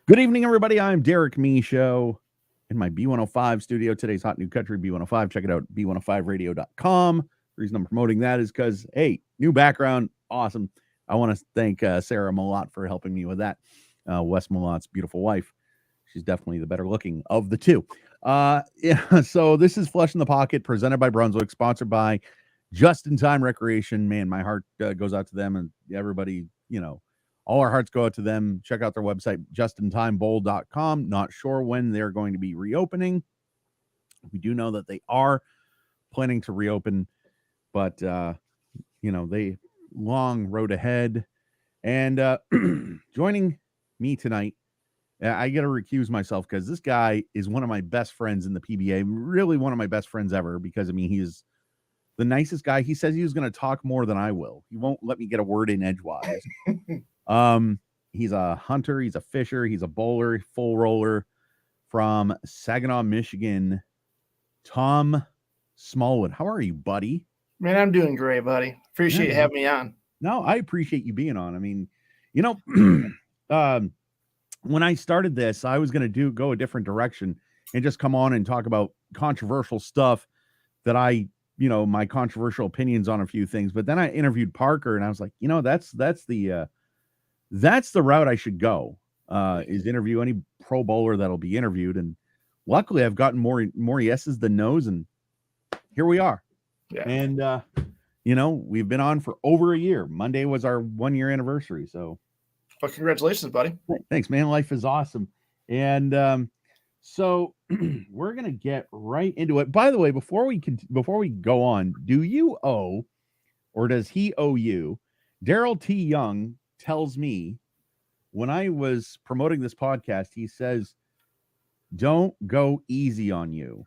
Good evening, everybody. I'm Derek Michaud in my B105 studio. Today's Hot New Country B105. Check it out, b105radio.com. The reason I'm promoting that is because, hey, new background, awesome. I want to thank Sarah Malott for helping me with that. Wes Malott's beautiful wife. She's definitely the better looking of the two. So this is Flush in the Pocket, presented by Brunswick, sponsored by Just in Time Recreation. Man, my heart goes out to them and everybody, all our hearts go out to them. Check out their website, justintimebowl.com. Not sure when they're going to be reopening. We do know that they are planning to reopen, but, they long road ahead. And joining me tonight, I got to recuse myself because this guy is one of my best friends in the PBA, really one of my best friends ever, because, he's the nicest guy. He says he was going to talk more than I will. He won't let me get a word in edgewise. He's a hunter, he's a fisher, he's a bowler, full roller from Saginaw, Michigan. Tom Smallwood. How are you, buddy? Man, I'm doing great, buddy. Appreciate you having me on. No, I appreciate you being on. When I started this, I was going to go a different direction and just come on and talk about controversial stuff that my controversial opinions on a few things. But then I interviewed Parker and I was like, that's the route I should go, is interview any pro bowler that'll be interviewed. And luckily I've gotten more yeses than nos, and here we are. Yeah. And, we've been on for over a year. Monday was our 1-year anniversary. So well, congratulations, buddy. Thanks, man. Life is awesome. And, so we're going to get right into it. By the way, before we go on, do you owe, or does he owe you? Daryl T. Young tells me when I was promoting this podcast, he says, don't go easy on you.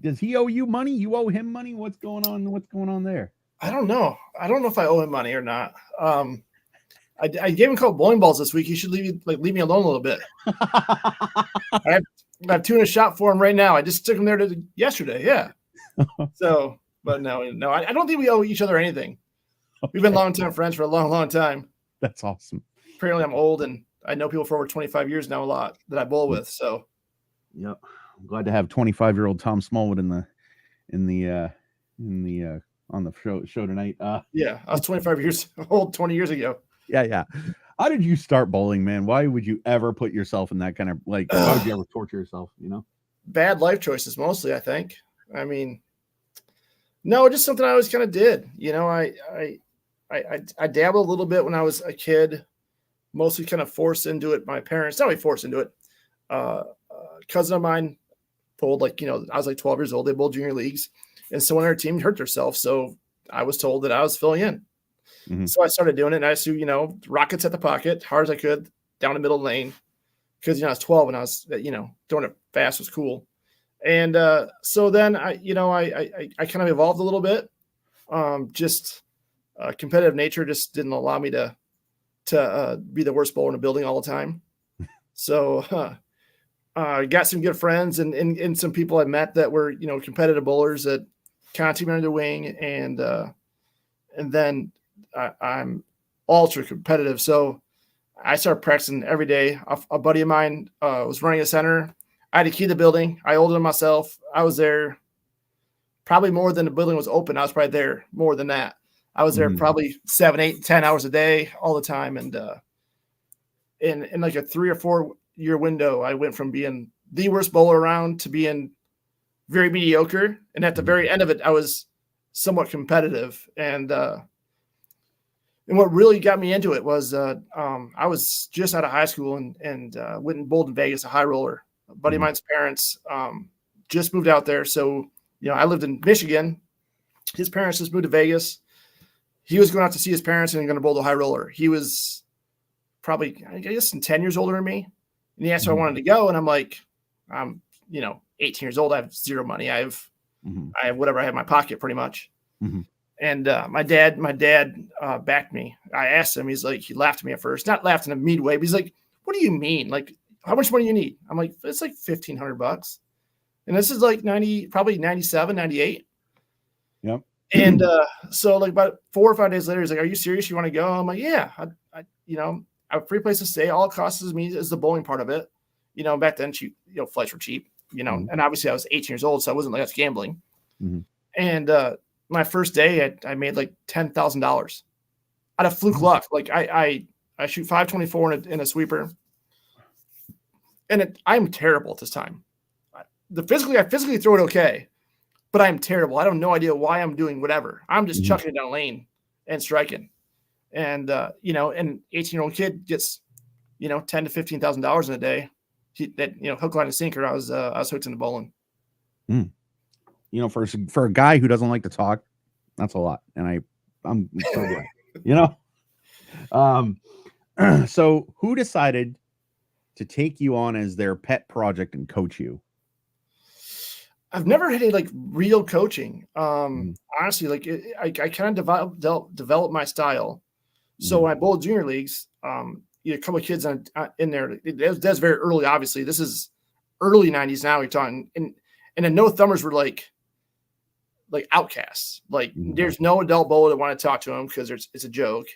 Does he owe you money? You owe him money? What's going on there? I don't know. I don't know if I owe him money or not. I gave him a couple bowling balls this week. He should leave me alone a little bit. I have two in a shop for him right now. I just took him there yesterday. Yeah. So, but no, I don't think we owe each other anything. Okay. We've been longtime friends for a long, long time. That's awesome. Apparently I'm old and I know people for over 25 yeyears now, a lot that I bowl with. So, yep. I'm glad to have 25-year-old Tom Smallwood on the show tonight. Yeah, I was 25 years old 20 years ago. Yeah. How did you start bowling, man? Why would you ever put yourself in that kind of why would you ever torture yourself? Bad life choices, mostly. I think. No, just something I always kind of did. I dabbled a little bit when I was a kid, mostly kind of forced into it. My parents, not really forced into it. Cousin of mine bowled I was 12 years old. They bowled junior leagues, and someone on our team hurt themselves. So I was told that I was filling in. Mm-hmm. So I started doing it, and I used to, rockets at the pocket, hard as I could, down the middle lane, because I was 12 and I was, doing it fast was cool. And so then I kind of evolved a little bit. Just competitive nature just didn't allow me to be the worst bowler in the building all the time. So I got some good friends and some people I met that were competitive bowlers that kind of took me under the wing, and then I'm ultra competitive. So I started practicing every day. A buddy of mine was running a center. I had to key the building. I owned it myself. I was there probably more than the building was open. I was probably there more than that. I was there probably 7, 8, 10 hours a day all the time. And in like a 3 or 4 year window, I went from being the worst bowler around to being very mediocre. And at the very end of it, I was somewhat competitive. And what really got me into it was I was just out of high school and went and bowled in Vegas, a high roller. A buddy of mine's parents just moved out there. So, I lived in Michigan. His parents just moved to Vegas. He was going out to see his parents and going to bowl the high roller. He was probably, 10 years older than me. And he asked if I wanted to go. And I'm like, I'm, 18 years old. I have zero money. I have whatever I have in my pocket pretty much. Mm-hmm. And my dad backed me. I asked him, he laughed at me at first, not laughed in a mean way, but he's like, what do you mean? Like, how much money you need? I'm like, it's like $1,500. And this is like probably 97, 98. Yep. And so like about 4 or 5 days later, he's like, are you serious? You want to go? I'm like, yeah, a free place to stay. All it costs me is the bowling part of it. Back then, cheap, flights were cheap, Mhm. and obviously I was 18 years old, so I wasn't like I was gambling. Mhm. And my first day, I made like $10,000 out of fluke luck. Like I shoot 524 in a sweeper, and I'm terrible at this time. I physically throw it okay, but I'm terrible. I have no idea why I'm doing whatever. I'm just chucking it down lane and striking. And an 18-year-old kid gets $10,000 to $15,000 in a day. Hook, line, and sinker. I was hooked into bowling. For a guy who doesn't like to talk, that's a lot, and I'm so glad. So who decided to take you on as their pet project and coach you? I've never had any like real coaching. Honestly, like I kind of developed my style. So when I bowled junior leagues, a couple of kids in there. That's very early. Obviously, this is early '90s. Now you're talking, and the no thumbers were like outcasts. Like there's no adult bowler that want to talk to them because it's a joke.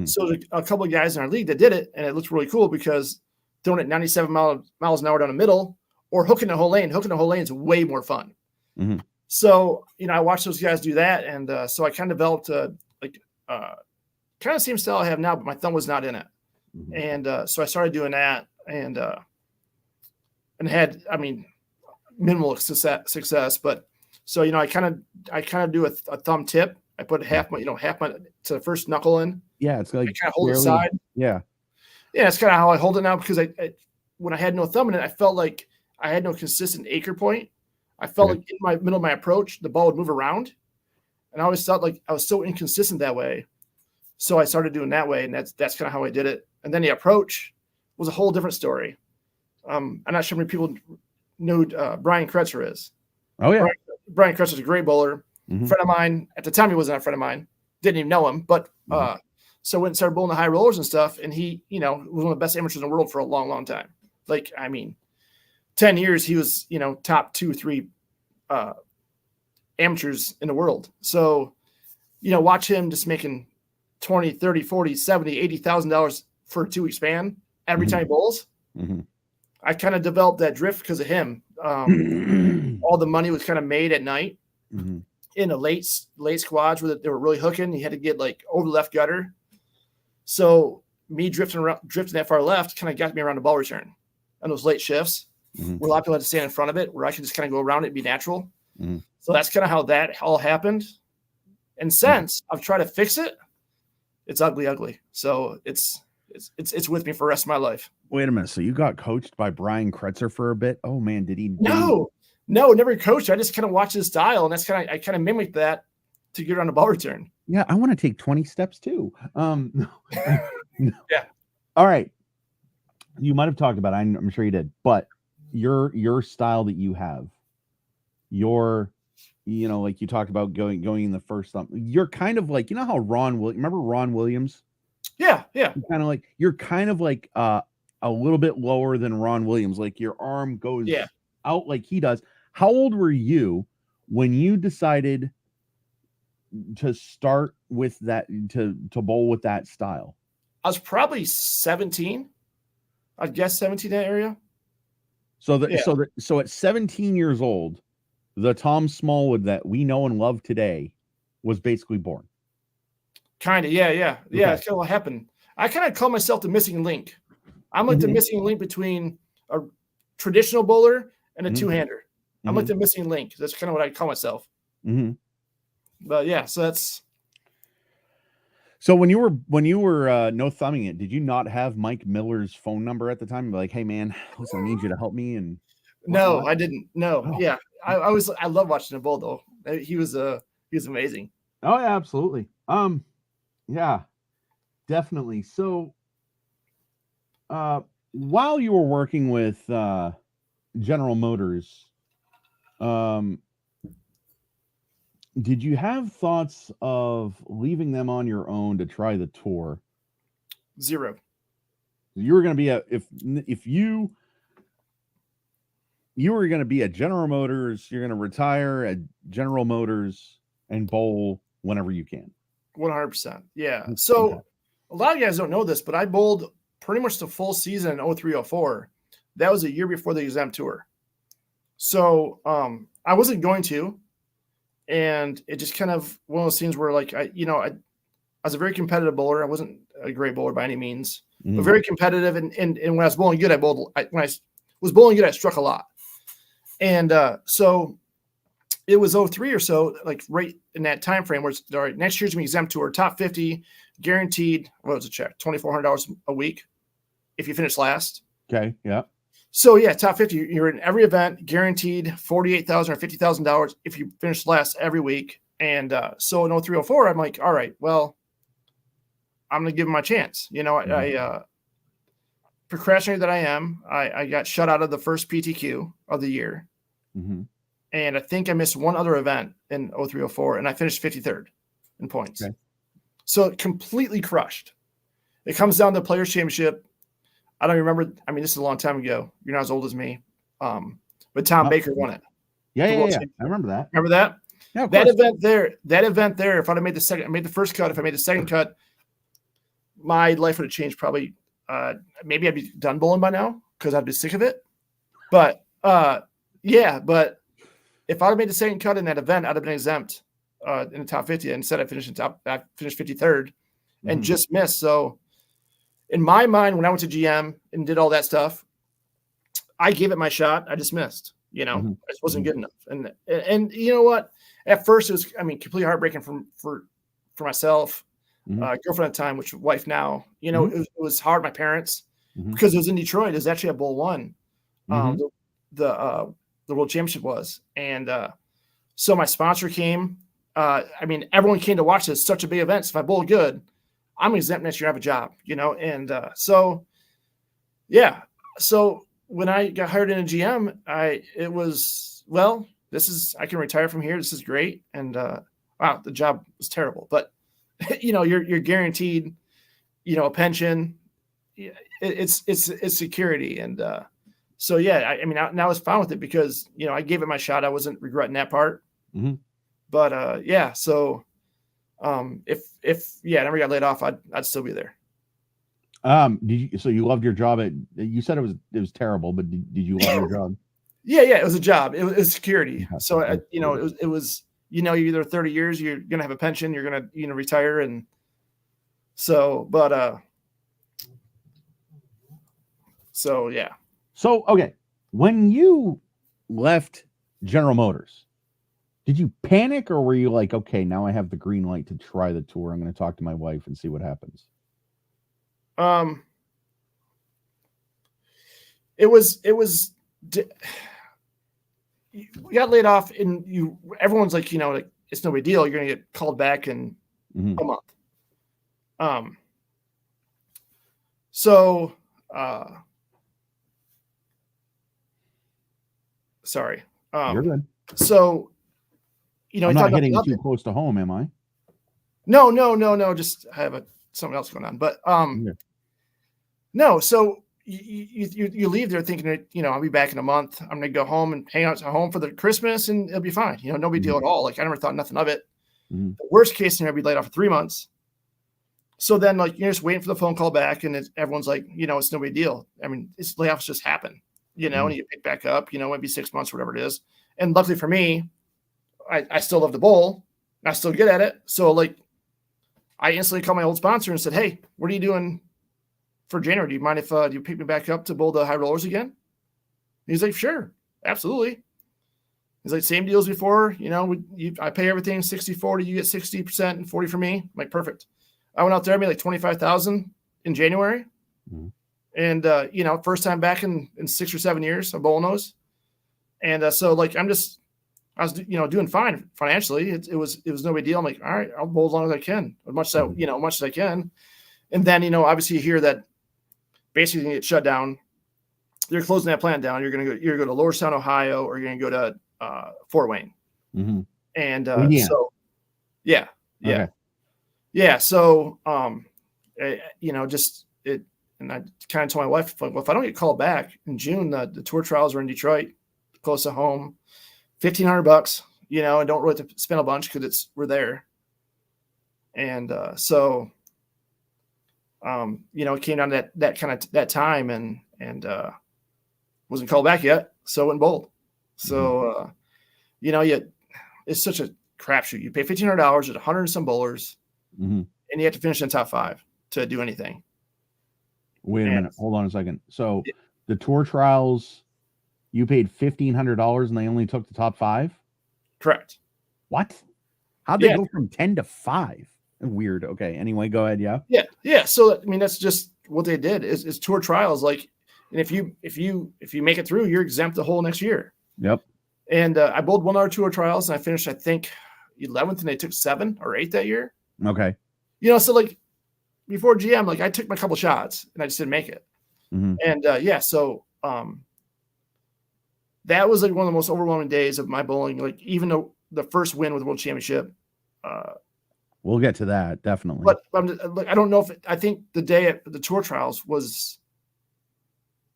So there's a couple of guys in our league that did it, and it looks really cool because throwing it 97 miles an hour down the middle or hooking the whole lane. Hooking the whole lane is way more fun. So I watched those guys do that, and so I kind of developed kind of the same style I have now, but my thumb was not in it. And so I started doing that, and had, minimal success. But so I kind of do a thumb tip. I put half my to the first knuckle in. Yeah, it's like I kind of hold it side. Yeah, it's kind of how I hold it now because I when I had no thumb in it, I felt like I had no consistent anchor point. I felt like in my middle of my approach, the ball would move around, and I always felt like I was so inconsistent that way. So I started doing that way, and that's kind of how I did it. And then the approach was a whole different story. I'm not sure how many people know who Brian Kretzer is. Oh, yeah. Brian Kretzer is a great bowler. Friend of mine. At the time, he wasn't a friend of mine. Didn't even know him. But so I went and started bowling the high rollers and stuff. And he, was one of the best amateurs in the world for a long, long time. 10 years, he was, top 2-3 amateurs in the world. So, watch him just making $20, $30, $40, $70, $80,000 for a 2-week span every time he bowls. I kind of developed that drift because of him. All the money was kind of made at night in the late squads where they were really hooking. You had to get like over the left gutter. So me drifting that far left kind of got me around the ball return on those late shifts where a lot of people had to stand in front of it, where I could just kind of go around it and be natural. So that's kind of how that all happened. And since I've tried to fix it, it's ugly. So it's with me for the rest of my life. Wait a minute. So you got coached by Brian Kretzer for a bit? Oh man, did he? No, never coached. I just kind of watched his style, and I kind of mimicked that to get around the ball return. Yeah, I want to take 20 steps too. No. Yeah. All right. You might have talked about it. I'm sure you did, but your style that you have, like you talked about going in the first thumb. You're kind of like, how remember Ron Williams? Yeah. You're kind of like a little bit lower than Ron Williams. Like your arm goes out like he does. How old were you when you decided to start with that, to bowl with that style? I was probably 17. I'd guess 17 that area. So at 17 years old, the Tom Smallwood that we know and love today was basically born. Kind of, yeah. Okay. That's kind of what happened. I kind of call myself the missing link. I'm like the missing link between a traditional bowler and a two-hander. I'm like the missing link. That's kind of what I call myself. But yeah, so that's. So when you were no thumbing it, did you not have Mike Miller's phone number at the time? Like, hey man, listen, I need you to help me. And no, I didn't. No, yeah, I love watching him bowl though. He was amazing. Oh yeah, absolutely. Yeah, definitely. So, while you were working with General Motors, did you have thoughts of leaving them on your own to try the tour? Zero. You were going to be if you were going to be at General Motors, you're going to retire at General Motors and bowl whenever you can. 100%. Yeah. So a lot of guys don't know this, but I bowled pretty much the full season in 0304. That was a year before the exempt tour. So I wasn't going to, and it just kind of one of those things where like I was a very competitive bowler. I wasn't a great bowler by any means, but very competitive. And when I was bowling good, when I was bowling good, I struck a lot. And so it was 03 or so, like right in that time frame where it's all right, next year's gonna be exempt tour, top 50, guaranteed. What was the check? $2,400 a week if you finish last. Okay. Yeah. So yeah, top 50, you're in every event, guaranteed $48,000 or $50,000 if you finish last every week. And so in 0304, I'm like, all right, well, I'm going to give him my chance. I procrastinator that I am, I got shut out of the first PTQ of the year. And I think I missed one other event in 0304, and I finished 53rd in points. Okay. So completely crushed. It comes down to the Players' Championship. I don't remember. I mean, this is a long time ago. You're not as old as me. But Tom Baker won it. Yeah. I remember that. Remember that? Yeah, that event there, if I'd have made the first cut, if I made the second cut, my life would have changed probably. Maybe I'd be done bowling by now because I'd be sick of it. But but if I'd have made the second cut in that event, I'd have been exempt in the top 50. Instead, I finished 53rd and just missed. So in my mind, when I went to GM and did all that stuff, I gave it my shot. I just missed. I just wasn't good enough. And you know what? At first, it was, completely heartbreaking for myself. Girlfriend at the time, which wife now. It was hard. My parents, because it was in Detroit. It was actually at Bowl One. The World Championship was, and so my sponsor came. Everyone came to watch this. Such a big event. So if I bowl good, I'm exempt next year. I have a job. And so when I got hired in a GM, it was, well, I can retire from here. This is great. And wow, the job was terrible, but you're guaranteed, a pension. It's security. And so, yeah, now I was fine with it because, I gave it my shot. I wasn't regretting that part. But so if I never got laid off, I'd still be there. So you loved your job you said it was terrible, but did you love your job? Yeah, it was a job. It was security. So it was you're either 30 years, you're gonna have a pension, you're gonna retire, and so yeah. So okay, when you left General Motors, did you panic or were you like, okay, now I have the green light to try the tour, I'm going to talk to my wife and see what happens? We got laid off and everyone's like, it's no big deal. You're going to get called back in a month. Sorry. You're good. So, I'm not hitting too close to home, am I? No. Just I have something else going on, but no. So you leave there thinking, I'll be back in a month. I'm gonna go home and hang out at home for the Christmas, and it'll be fine. No big deal at all. Like I never thought nothing of it. The worst case scenario, I'd be laid off for 3 months. So then, like you're just waiting for the phone call back, and everyone's like, it's no big deal. It's layoffs just happen, and you pick back up. It might be 6 months, whatever it is. And luckily for me, I still love to bowl. I still good at it. So like, I instantly called my old sponsor and said, "Hey, what are you doing for January? Do you mind if you pick me back up to bowl the high rollers again?" And he's like, "Sure, absolutely." He's like, "Same deal as before. I pay everything 60-40. You get 60% and 40 for me." I'm like, perfect. I went out there, I made like $25,000 in January, and first time back in 6 or 7 years of bowling those. And so like I was doing fine financially. It was no big deal. I'm like, all right, I'll bowl as long as I can, as much as I can. And then obviously you hear that basically you get shut down. They're closing that plant down. You're gonna go to Lordstown, Ohio, or you're gonna go to Fort Wayne. And so yeah. So just it. And I kind of told my wife, well, if I don't get called back in June, the tour trials are in Detroit, close to home. $1,500, and don't really have to spend a bunch because we're there. And so It came down to that time and wasn't called back yet. So it went bold. So, it's such a crapshoot. You pay $1,500 at 100 and some bowlers, and you have to finish in the top 5 to do anything. Wait a minute. Hold on a second. So the tour trials, you paid $1,500 and they only took the top 5? Correct. What? How'd they go from 10 to 5? Weird. Okay. Anyway, go ahead. Yeah. Yeah. So, that's just what they did is tour trials. Like, and if you make it through, you're exempt the whole next year. Yep. And I bowled 1 hour tour trials and I finished, I think, 11th, and they took 7 or 8 that year. Okay. So like before GM, like I took my couple shots and I just didn't make it. And so that was like one of the most overwhelming days of my bowling. Like even though the first win with the World Championship. We'll get to that definitely. But I don't know I think the day at the tour trials was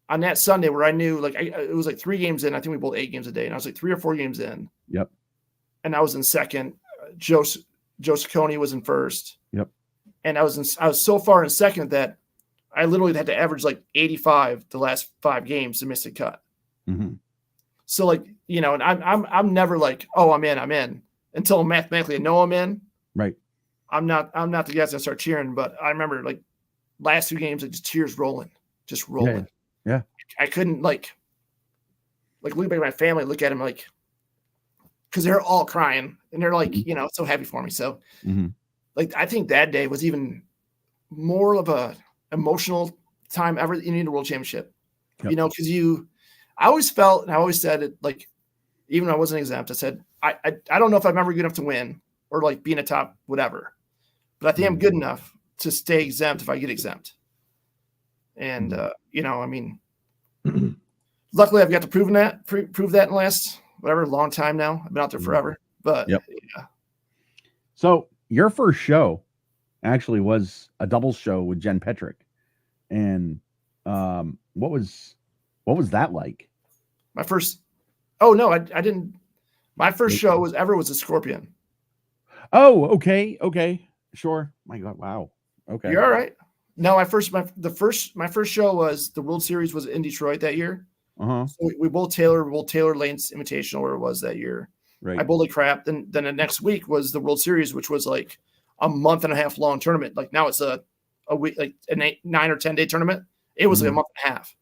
on that Sunday where I knew it was like 3 games in. I think we bowled 8 games a day, and I was like 3 or 4 games in. Yep. And I was in second. Joe Ciccone was in first. Yep. And I was so far in second that I literally had to average like 85 the last 5 games to miss a cut. So and I'm never like, oh, I'm in until mathematically I know I'm in. Right. I'm not the guy that's gonna start cheering, but I remember like last 2 games, like just tears rolling. Yeah. I couldn't like look back at my family, look at them like, because they're all crying and they're like, so happy for me. So I think that day was even more of a emotional time ever in the World Championship. Yep. Because I always felt, and I always said it, like, even when I wasn't exempt, I said, I don't know if I'm ever good enough to win or like be in a top whatever, but I think I'm good enough to stay exempt if I get exempt. And, luckily I've got to prove that in the last, long time now. I've been out there forever, but yeah. So your first show actually was a doubles show with Jen Petrick. And, what was that like? My first, I didn't, my first show was a Scorpion. Oh, okay. Sure. My God. Wow. Okay. You're all right. No, my first show was the World Series was in Detroit that year. So we bowled Taylor Lane's Invitational where it was that year. Right. I bowled like crap. Then the next week was the World Series, which was like a month and a half long tournament. Like now it's a week, like a 9 or 10 day tournament. It was like a month and a half.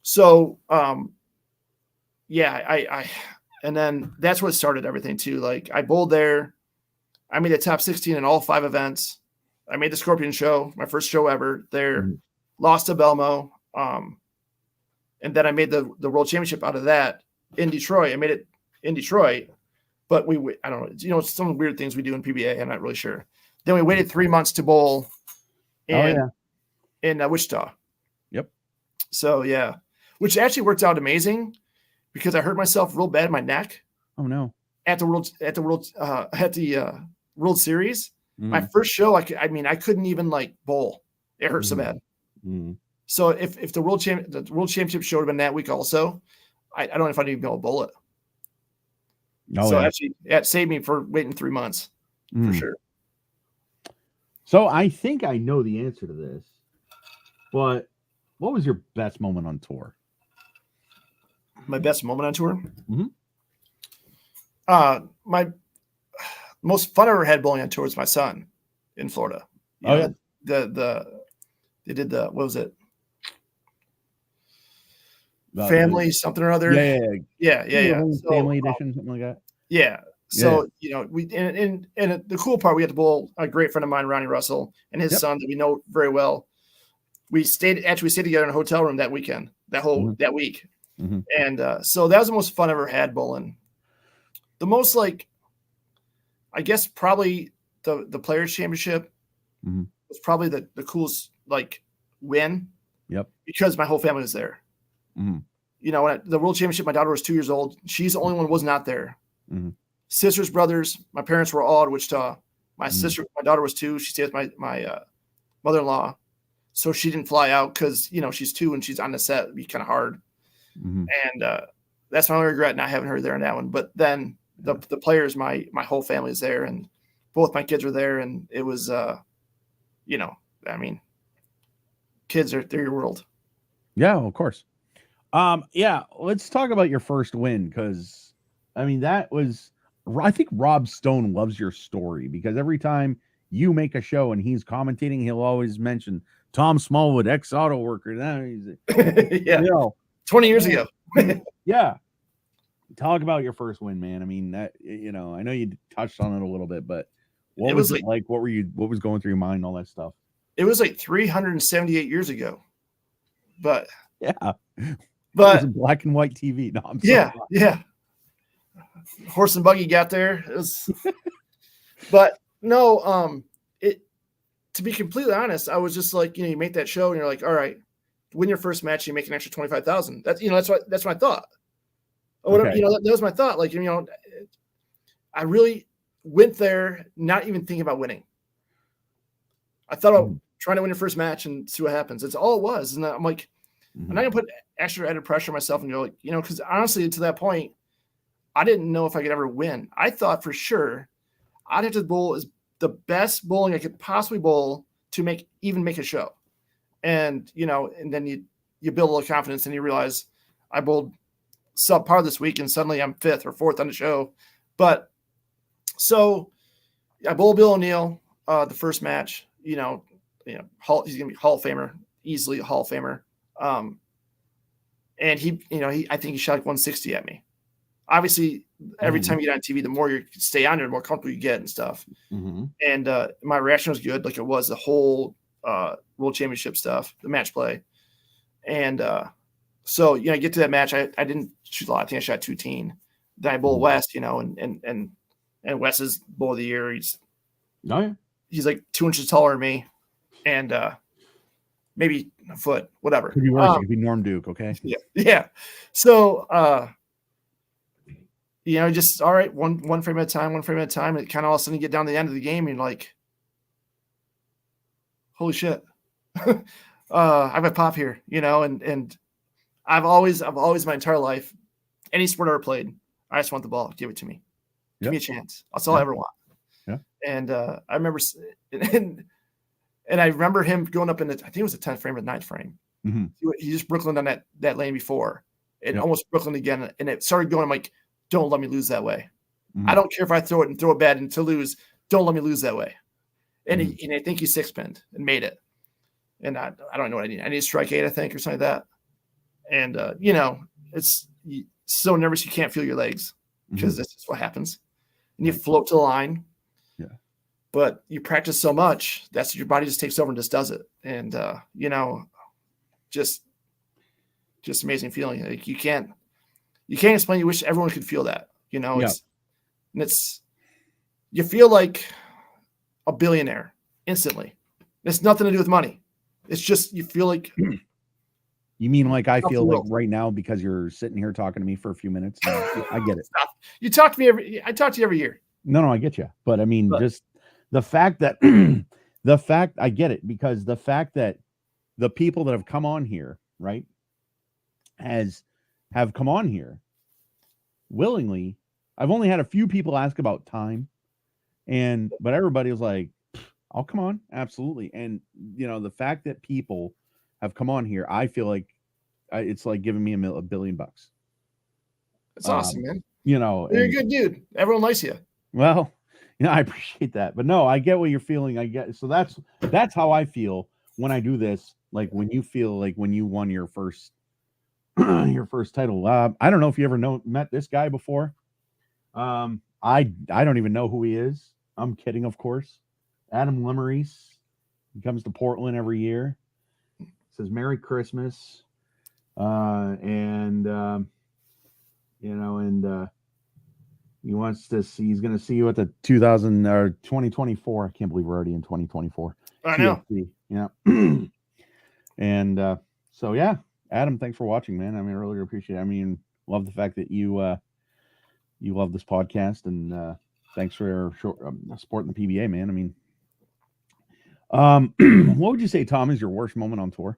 So, and then that's what started everything too. Like I bowled there. I made the top 16 in all 5 events. I made the Scorpion show, my first show ever there, lost to Belmo. And then I made the World Championship out of that in Detroit. I made it in Detroit, but I don't know, some weird things we do in PBA. I'm not really sure. Then we waited 3 months to bowl in Wichita. Yep. So yeah, which actually worked out amazing because I hurt myself real bad in my neck. Oh no. At the World Series. My first show, I couldn't even like bowl. It hurt so bad. So if the World Championship show would have been that week also, I don't know if I'd even be able to bowl it. Actually, it saved me for waiting 3 months for sure. So I think I know the answer to this, but what was your best moment on tour? My best moment on tour? My most fun I ever had bowling on tour was my son in Florida. They did what was it? Family something or other. Yeah. Family edition, something like that. Yeah. So we and the cool part, we had to bowl a great friend of mine, Ronnie Russell, and his son that we know very well. We stayed together in a hotel room that weekend, that week, and so that was the most fun I ever had bowling. The most I guess probably the Players Championship was probably the coolest win. Yep. Because my whole family was there. When the World Championship, my daughter was 2 years old. She's the only one who was not there. Sisters, brothers, my parents were all at Wichita. My daughter was 2. She stayed with my mother-in-law. So she didn't fly out because, she's 2 and she's on the set. It'd be kind of hard. And that's my only regret not having her there in that one. But then the Players, my whole family is there and both my kids were there. And it was, kids they're your world. Yeah, of course. Yeah, let's talk about your first win because I mean that was. I think Rob Stone loves your story because every time you make a show and he's commentating, he'll always mention Tom Smallwood, ex auto worker. Yeah, You know, 20 years ago. yeah. Talk about your first win, man. I mean that I know you touched on it a little bit, but what was it like? What was going through your mind? All that stuff. It was like 378 years ago, but yeah, it was black and white TV. No, I'm sorry. Yeah. Horse and buggy got there. It was, but no, to be completely honest, I was just like, you make that show and you're like, all right, win your first match, you make an extra 25,000. That's that's what I thought. Or whatever, Okay. that was my thought. Like, I really went there not even thinking about winning. I thought about trying to win your first match and see what happens. It's all it was. And I'm like, I'm not gonna put extra added pressure on myself and go like, because honestly, to that point, I didn't know if I could ever win. I thought for sure I'd have to bowl as the best bowling I could possibly bowl to even make a show. And and then you build a little confidence and you realize I bowled subpar this week and suddenly I'm 5th or 4th on the show. But so I bowled Bill O'Neill the first match. He's gonna be Hall of Famer, easily a Hall of Famer. And he I think he shot like 160 at me. Obviously, every time you get on TV, the more you stay on there, the more comfortable you get and stuff. And my reaction was good, like it was the whole World Championship stuff, the match play. And so I get to that match. I didn't shoot a lot. I think I shot 210. Then I bowl West, and West is bowl of the year. He's like 2 inches taller than me, and maybe a foot, whatever. Could be worse. It could be Norm Duke. Okay. Yeah. So just all right, one frame at a time, and it kind of all of a sudden you get down to the end of the game and you're like, holy shit. I have a pop here, and I've always my entire life, any sport I ever played, I just want the ball. Give it to me. Give me a chance. That's all I ever want. Yeah. And I remember, and I remember him going up in I think it was a 10th frame or 9th frame. He just Brooklyn on that lane before. It almost Brooklyn again. And it started going, I'm like, don't let me lose that way. I don't care if I throw it bad and to lose. Don't let me lose that way. And I think he 6-pinned and made it. And I don't know what I need. I need a strike 8, I think, or something like that. And, it's so nervous you can't feel your legs because this is what happens. And you float to the line. Yeah. But you practice so much, that's your body just takes over and just does it. And, just amazing feeling. Like you can't explain. You wish everyone could feel that, it's you feel like a billionaire instantly. It's nothing to do with money. It's just, you feel like, you mean like I feel like right now because you're sitting here talking to me for a few minutes. I get it. You talk to me I talk to you every year. No, I get you. But I mean, just the fact that I get it, because the fact that the people that have come on here, right, have come on here willingly. I've only had a few people ask about time, but everybody was like, I'll come on. Absolutely. And the fact that people have come on here, I feel like it's like giving me $1 billion. That's awesome, man. You're a good dude. Everyone likes you. Well, I appreciate that, but no, I get what you're feeling. I get, so that's how I feel when I do this. Like when you feel like when you won your first, your first title. I don't know if you ever met this guy before. I don't even know who he is. I'm kidding, of course. Adam Limerice. He comes to Portland every year. Says Merry Christmas. He wants to see, he's going to see you at the 2024. I can't believe we're already in 2024. I know. Yeah. And so, yeah, Adam, thanks for watching, man. I mean, I really appreciate it. I mean, love the fact that you love this podcast, and thanks for supporting the PBA, man. I mean, what would you say, Tom, is your worst moment on tour?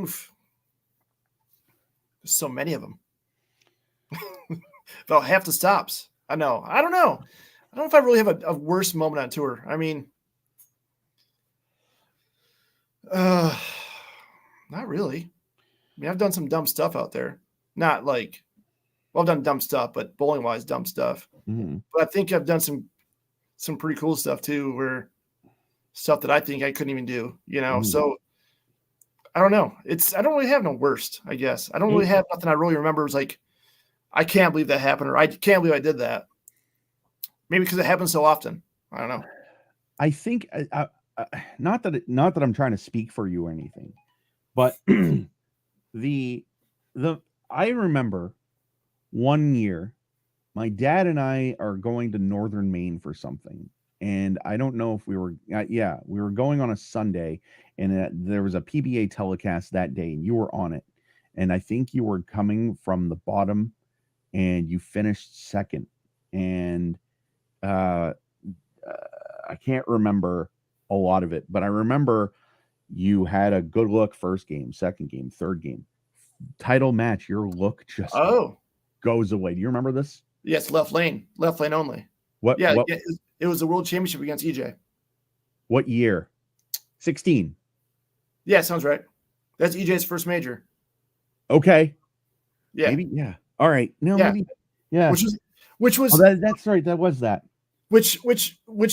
Oof. There's so many of them. About half the stops. I know. I don't know. I don't know if I really have a worst moment on tour. I mean, I Not really. I mean, I've done some dumb stuff out there. Not like, well, I've done dumb stuff, but bowling wise, dumb stuff. Mm-hmm. But I think I've done some pretty cool stuff too, where stuff that I think I couldn't even do, Mm-hmm. So I don't know. I don't really have no worst, I guess. I don't really have nothing I really remember. It was like, I can't believe that happened, or I can't believe I did that. Maybe because it happens so often. I don't know. I think not that I'm trying to speak for you or anything, but I remember one year my dad and I are going to northern Maine for something, and I don't know if we were we were going on a Sunday, and there was a PBA telecast that day, and you were on it, and I think you were coming from the bottom, and you finished second, and I can't remember a lot of it, but I remember you had a good look first game, second game, third game, title match. Your look just goes away. Do you remember this? Yes, left lane only. What? Yeah, it was the World Championship against EJ. What year? 16. Yeah, sounds right. That's EJ's first major. Okay. Yeah. Maybe. Yeah. All right. No. Yeah. Maybe. Yeah. Which was. Oh, that's right. That was that. Which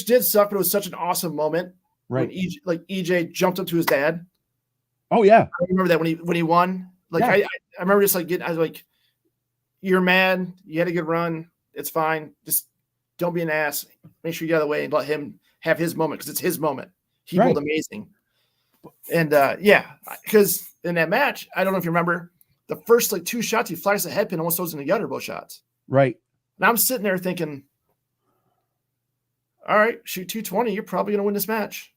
did suck, but it was such an awesome moment. Right. When EJ jumped up to his dad. Oh yeah. I remember that when he won. Like I remember just like I was like, you're mad. You had a good run. It's fine. Just don't be an ass. Make sure you get out of the way and let him have his moment because it's his moment. He bowled amazing. And because in that match, I don't know if you remember, the first like two shots, he flies the head pin, almost throws in the gutter, both shots. Right. And I'm sitting there thinking, all right, shoot 220, you're probably gonna win this match.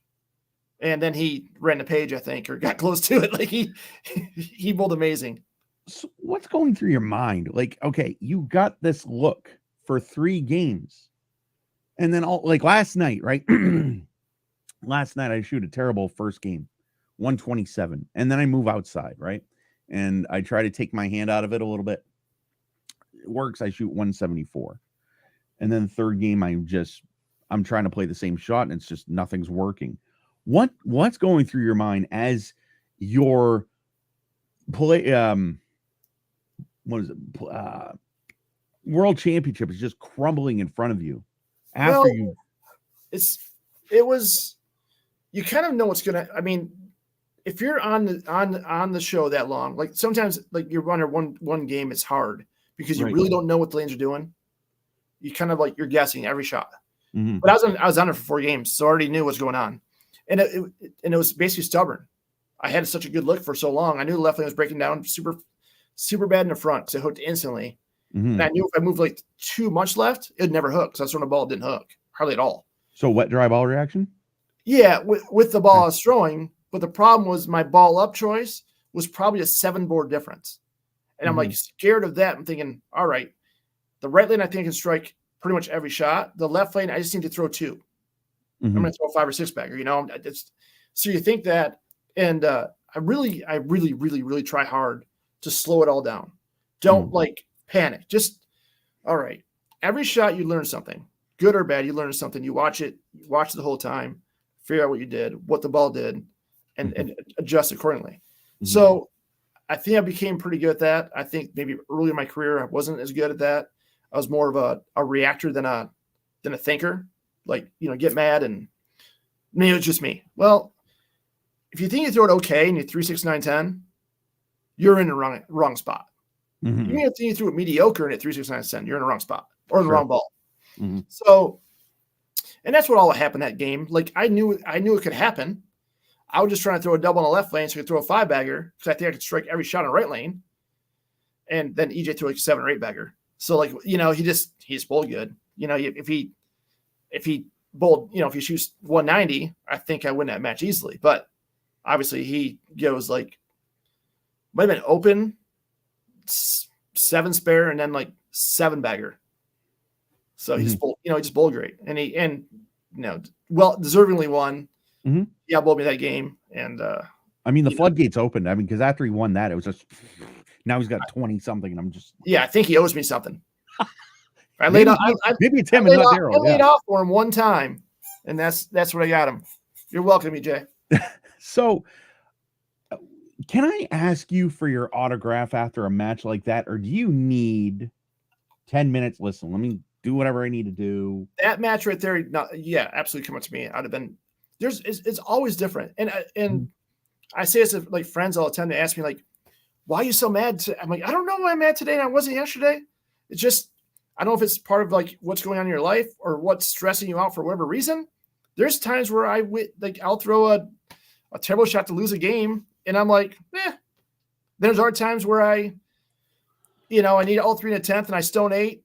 And then he ran the page, I think, or got close to it. Like he bowled amazing. So what's going through your mind? Like, okay, you got this look for 3 games. And then last night, right? Last night I shoot a terrible first game, 127. And then I move outside, right? And I try to take my hand out of it a little bit. It works. I shoot 174. And then third game, I'm trying to play the same shot and it's just nothing's working. What's going through your mind as your play world championship is just crumbling in front of you after you kind of know what's gonna. I mean, if you're on the show that long, like sometimes like you're running one game, it's hard because you really don't know what the lanes are doing. You kind of like you're guessing every shot. Mm-hmm. But I was on it for 4 games, so I already knew what's going on, and it was basically stubborn. I had such a good look for so long. I knew the left lane was breaking down super bad in the front because it hooked instantly. Mm-hmm. And I knew if I moved like too much left, it'd never hook. So that's when the ball didn't hook hardly at all. So wet dry ball reaction? Yeah, with the ball I was throwing, but the problem was my ball up choice was probably a 7 board difference, and I'm like scared of that. I'm thinking, all right, the right lane I think I can strike pretty much every shot. The left lane I just need to throw 2. I'm going to throw a 5 or 6 bagger. So you think that, and I really try hard to slow it all down. Don't panic. Just all right. Every shot you learn something, good or bad. You learn something. You watch it the whole time. Figure out what you did, what the ball did, and adjust accordingly. Mm-hmm. So I think I became pretty good at that. I think maybe early in my career I wasn't as good at that. I was more of a reactor than a thinker. Get mad and maybe it was just me. Well, if you think you throw it okay and you 3, 6, 9, 10, you're in the wrong spot. Mm-hmm. Even if you threw it mediocre and at 3, 6, 9, 10, you're in the wrong spot or in the wrong ball. Mm-hmm. So, and that's what all happened that game. Like I knew it could happen. I was just trying to throw a double on the left lane so I could throw a 5 bagger because I think I could strike every shot on the right lane. And then EJ threw like a 7 or 8 bagger. So he just bowled good. If he bowled, if he shoots 190, I think I win that match easily. But obviously he goes might have been open 7 spare and then 7 bagger. So he just bowled great, and he deservingly won. Mm-hmm. Yeah, bowled me that game, and the floodgates opened. because after he won that, it was just now he's got 20 something, and I'm just I think he owes me something. I laid off. Maybe it's him and not Daryl. I laid off for him one time, and that's what I got him. You're welcome, EJ. So Can I ask you for your autograph after a match like that, or do you need 10 minutes? Listen, let me do whatever I need to do. That match right there, yeah, absolutely come up to me. I'd have been it's always different. And I say this to like friends all the time. They ask me like, why are you so mad? I'm like, I don't know why I'm mad today and I wasn't yesterday. It's just, I don't know if it's part of like what's going on in your life or what's stressing you out for whatever reason. There's times where I'll throw a terrible shot to lose a game and I'm like, eh. There's other times where I need all 3 in a 10th and I stone 8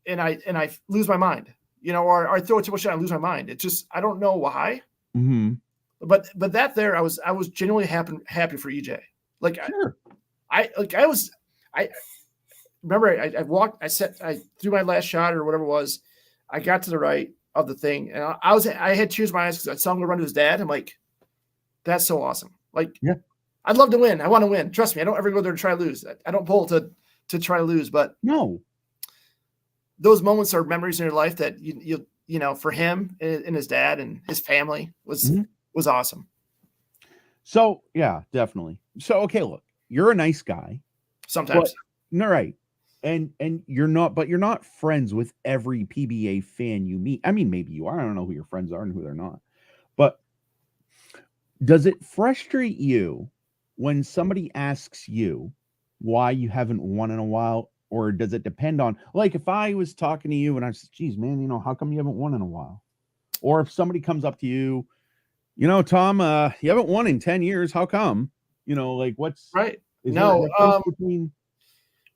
and I lose my mind, or I throw a terrible shot and lose my mind. It's just, I don't know why. Mm-hmm. But that there, I was genuinely happy for EJ. Like, Sure. I remember I threw my last shot or whatever it was. I got to the right of the thing and I had tears in my eyes because I saw him go run to his dad. I'm like, that's so awesome. Like, yeah, I'd love to win. I want to win. Trust me. I don't ever go there to try to lose. I don't pull to try to lose, but no, those moments are memories in your life that for him and his dad and his family was awesome. So yeah, definitely. So, okay, look, you're a nice guy. Sometimes. No, right. And you're not friends with every PBA fan you meet. I mean, maybe you are. I don't know who your friends are and who they're not. But does it frustrate you when somebody asks you why you haven't won in a while? Or does it depend on, like, if I was talking to you and I said, geez, man, how come you haven't won in a while? Or if somebody comes up to you, Tom, you haven't won in 10 years. How come? Like, what's right? No, between...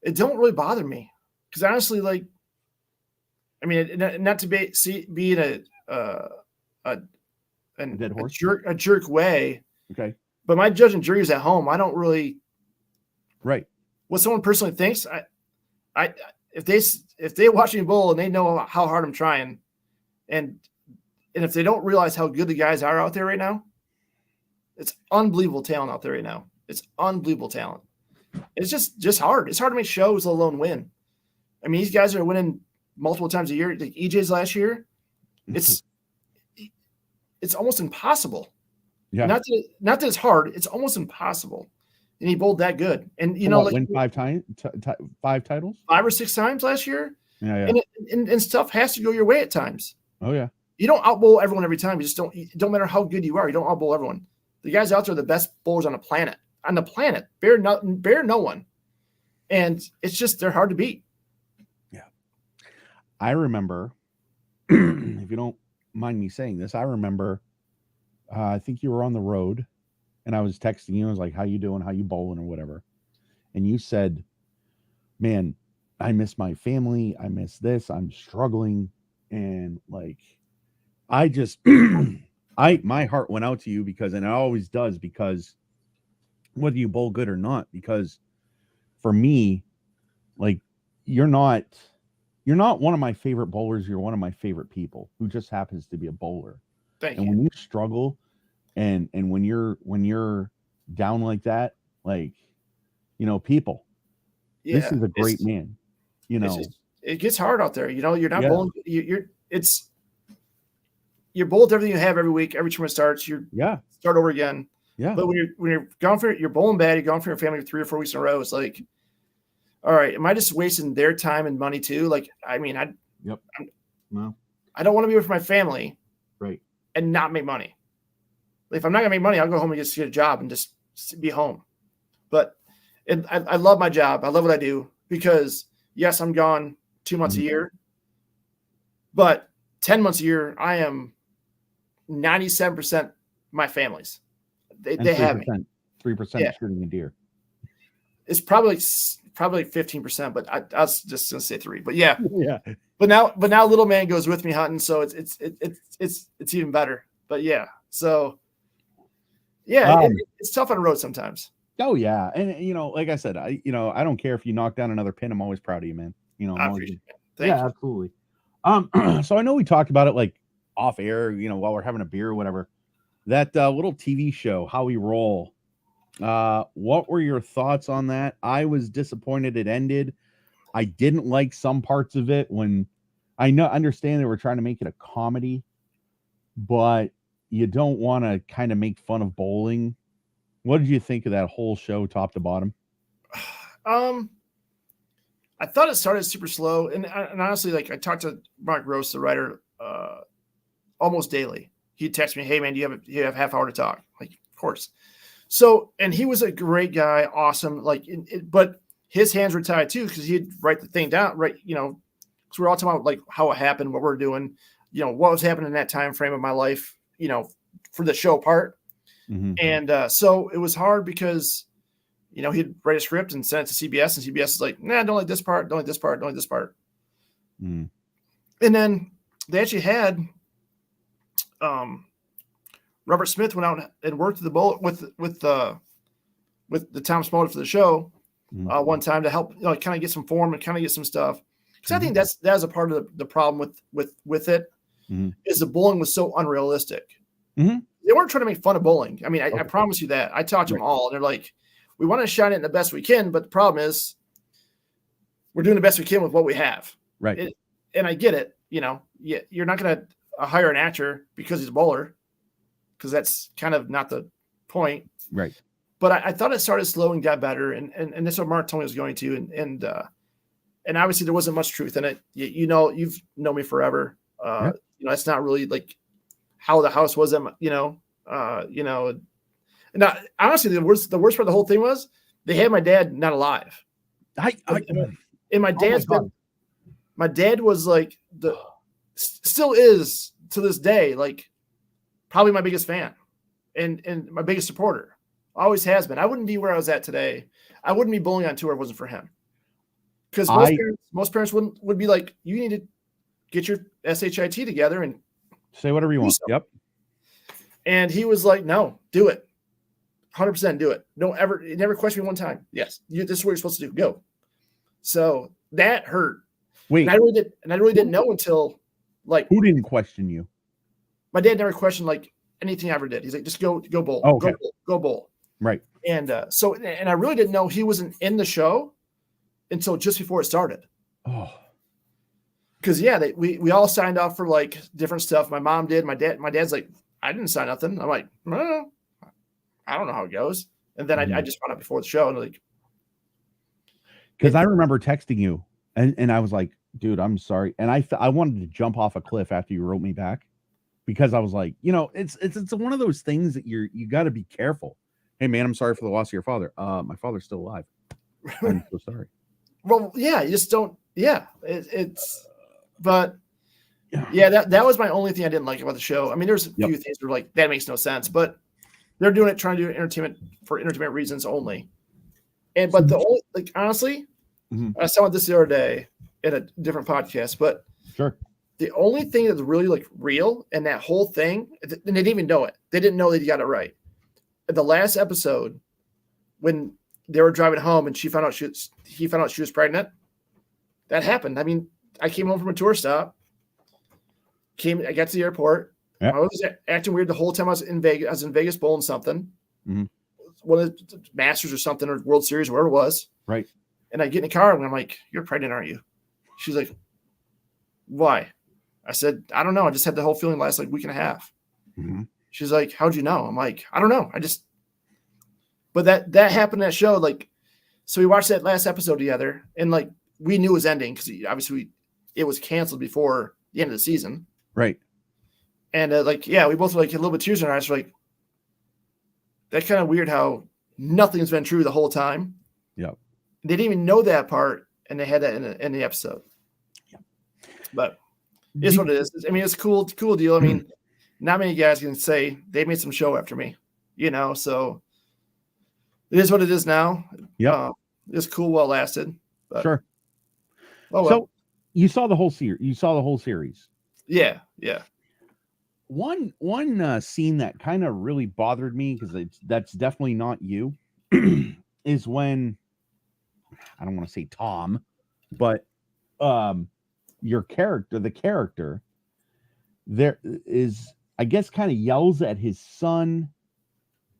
It don't really bother me because honestly, like, I mean, not to be in a dead horse, a jerk way. Okay, but my judge and jury is at home. I don't really right. What someone personally thinks. If they watch me bowl and they know how hard I'm trying, and if they don't realize how good the guys are out there right now, it's unbelievable talent out there right now. It's unbelievable talent. It's just hard. It's hard to make shows, let alone win. I mean, these guys are winning multiple times a year. Like EJ's last year, it's almost impossible. Yeah. Not that it's hard. It's almost impossible. And he bowled that good. And win 5 titles, 5 or 6 times last year. Yeah. And stuff has to go your way at times. Oh yeah. You don't outbowl everyone every time. You just don't. It don't matter how good you are. You don't outbowl everyone. The guys out there are the best bowlers on the planet. Bear no one. And it's just, they're hard to beat. Yeah. I remember, if you don't mind me saying this, I remember, I think you were on the road and I was texting you. I was like, how you doing? How you bowling or whatever. And you said, man, I miss my family. I miss this. I'm struggling. And like, I just, my heart went out to you because, and it always does, because whether you bowl good or not, because for me, like, you're not one of my favorite bowlers. You're one of my favorite people who just happens to be a bowler. Thank you. And when you struggle and when you're down like that, like, people, this is a great man, it gets hard out there. You're not bowling. You're bowled everything you have every week. Every tournament starts, start over again. Yeah. But when you're gone you're bowling bad, you're gone from your family for 3 or 4 weeks in a row. It's like, all right, am I just wasting their time and money too? Like, I mean, I don't want to be with my family, right, and not make money. If I'm not gonna make money, I'll go home and just get a job and just be home. But I love my job. I love what I do because yes, I'm gone 2 months a year, but 10 months a year, I am 97% my family's. They have me. 3% shooting a deer. It's probably 15%, but I was just gonna say 3. But yeah. But now little man goes with me hunting, so it's even better. But yeah, so yeah, it's tough on the road sometimes. Oh yeah, and like I said, I don't care if you knock down another pin. I'm always proud of you, man. I appreciate it. Thank you. Absolutely. So I know we talked about it like off air, while we're having a beer or whatever. That little TV show, How We Roll. What were your thoughts on that? I was disappointed it ended. I didn't like some parts of it when I understand they were trying to make it a comedy, but you don't want to kind of make fun of bowling What did you think of that whole show, top to bottom? I thought it started super slow, and honestly, like I talked to Mark Gross, the writer, almost daily. He'd text me, "Hey man, do you have half hour to talk?" Like, of course. So, and he was a great guy, awesome. Like, but his hands were tied too because he'd write the thing down, right? You know, because we're all talking about like how it happened, what we're doing, you know, what was happening in that time frame of my life, you know, for the show part. Mm-hmm. And so it was hard because, you know, he'd write a script and send it to CBS, and CBS is like, "Nah, don't like this part, don't like this part, don't like this part." Mm. And then they actually had Robert Smith went out and worked the bullet with the Tom Smallwood for the show one time to help, you know, kind of get some form and kind of get some stuff. Because I think that is a part of the problem with it is the bowling was so unrealistic. They weren't trying to make fun of bowling. I mean, I promise you that. I talked to them all, and they're like, "We want to shine it the best we can, but the problem is we're doing the best we can with what we have." Right. And I get it. You know, you're not going to hire an actor because he's a bowler, because that's kind of not the point. Right. But I thought it started slow and got better, and that's what Mark told me it was going to, and obviously there wasn't much truth in it. You know, you've known me forever. You know, it's not really like how the house was. You know, and honestly, the worst part of the whole thing was they had my dad not alive. And my dad's my dad was like still is to this day, like probably my biggest fan and my biggest supporter. Always has been. I wouldn't be where I was at today. I wouldn't be bowling on tour if it wasn't for him. Because most parents would be like, "You need to get your SHIT together and say whatever you want." Something. Yep. And he was like, "No, do it. 100% do it. He never questioned me one time. Yes, this is what you're supposed to do. Go." So that hurt. Wait. And I really didn't know until like, who didn't question you? My dad never questioned like anything I ever did. He's like, "Just go bowl. Oh, okay. Go bowl." Right. And and I really didn't know he wasn't in the show until just before it started. Oh, because we all signed off for like different stuff. My mom did. My dad's like, "I didn't sign nothing." I'm like, "No, I don't know how it goes." And then I just found out before the show, and like, because I remember texting you, and I was like, "Dude, I'm sorry," and I wanted to jump off a cliff after you wrote me back, because I was like, you know, it's one of those things that you got to be careful. "Hey man, I'm sorry for the loss of your father. My father's still alive. I'm so sorry." Well, yeah, you just don't. Yeah, but yeah, that was my only thing I didn't like about the show. I mean, there's a few things that were like, that makes no sense, but they're doing it, trying to do entertainment for entertainment reasons only. But the only, like, honestly, I saw this the other day in a different podcast, but sure, the only thing that's really like real in that whole thing, and they didn't even know it. They didn't know they got it right. The last episode, when they were driving home and he found out she was pregnant, that happened. I mean, I came home from a tour stop. I got to the airport. Yep. I was acting weird the whole time I was in Vegas. I was in Vegas bowling something, one of the Masters or something, or World Series, whatever it was. Right. And I get in the car and I'm like, "You're pregnant, aren't you?" She's like, "Why?" I said, "I don't know. I just had the whole feeling last like week and a half." She's like, "How'd you know?" I'm like, "I don't know. But that happened in that show. Like, so we watched that last episode together, and like we knew it was ending because obviously it was canceled before the end of the season. Right. And we both were like a little bit tears in our eyes. We're like, that's kind of weird how nothing's been true the whole time. Yep. They didn't even know that part, and they had that in the episode. Yep. But it's what it is. I mean, it's a cool deal. I mean, not many guys can say they made some show after me, you know, so it is what it is now. Yeah. It's cool while it lasted. But, sure. Oh, well. So you saw the whole series. Yeah. One scene that kind of really bothered me, because that's definitely not you, is when, I don't want to say Tom, but the character there is, I guess, kind of yells at his son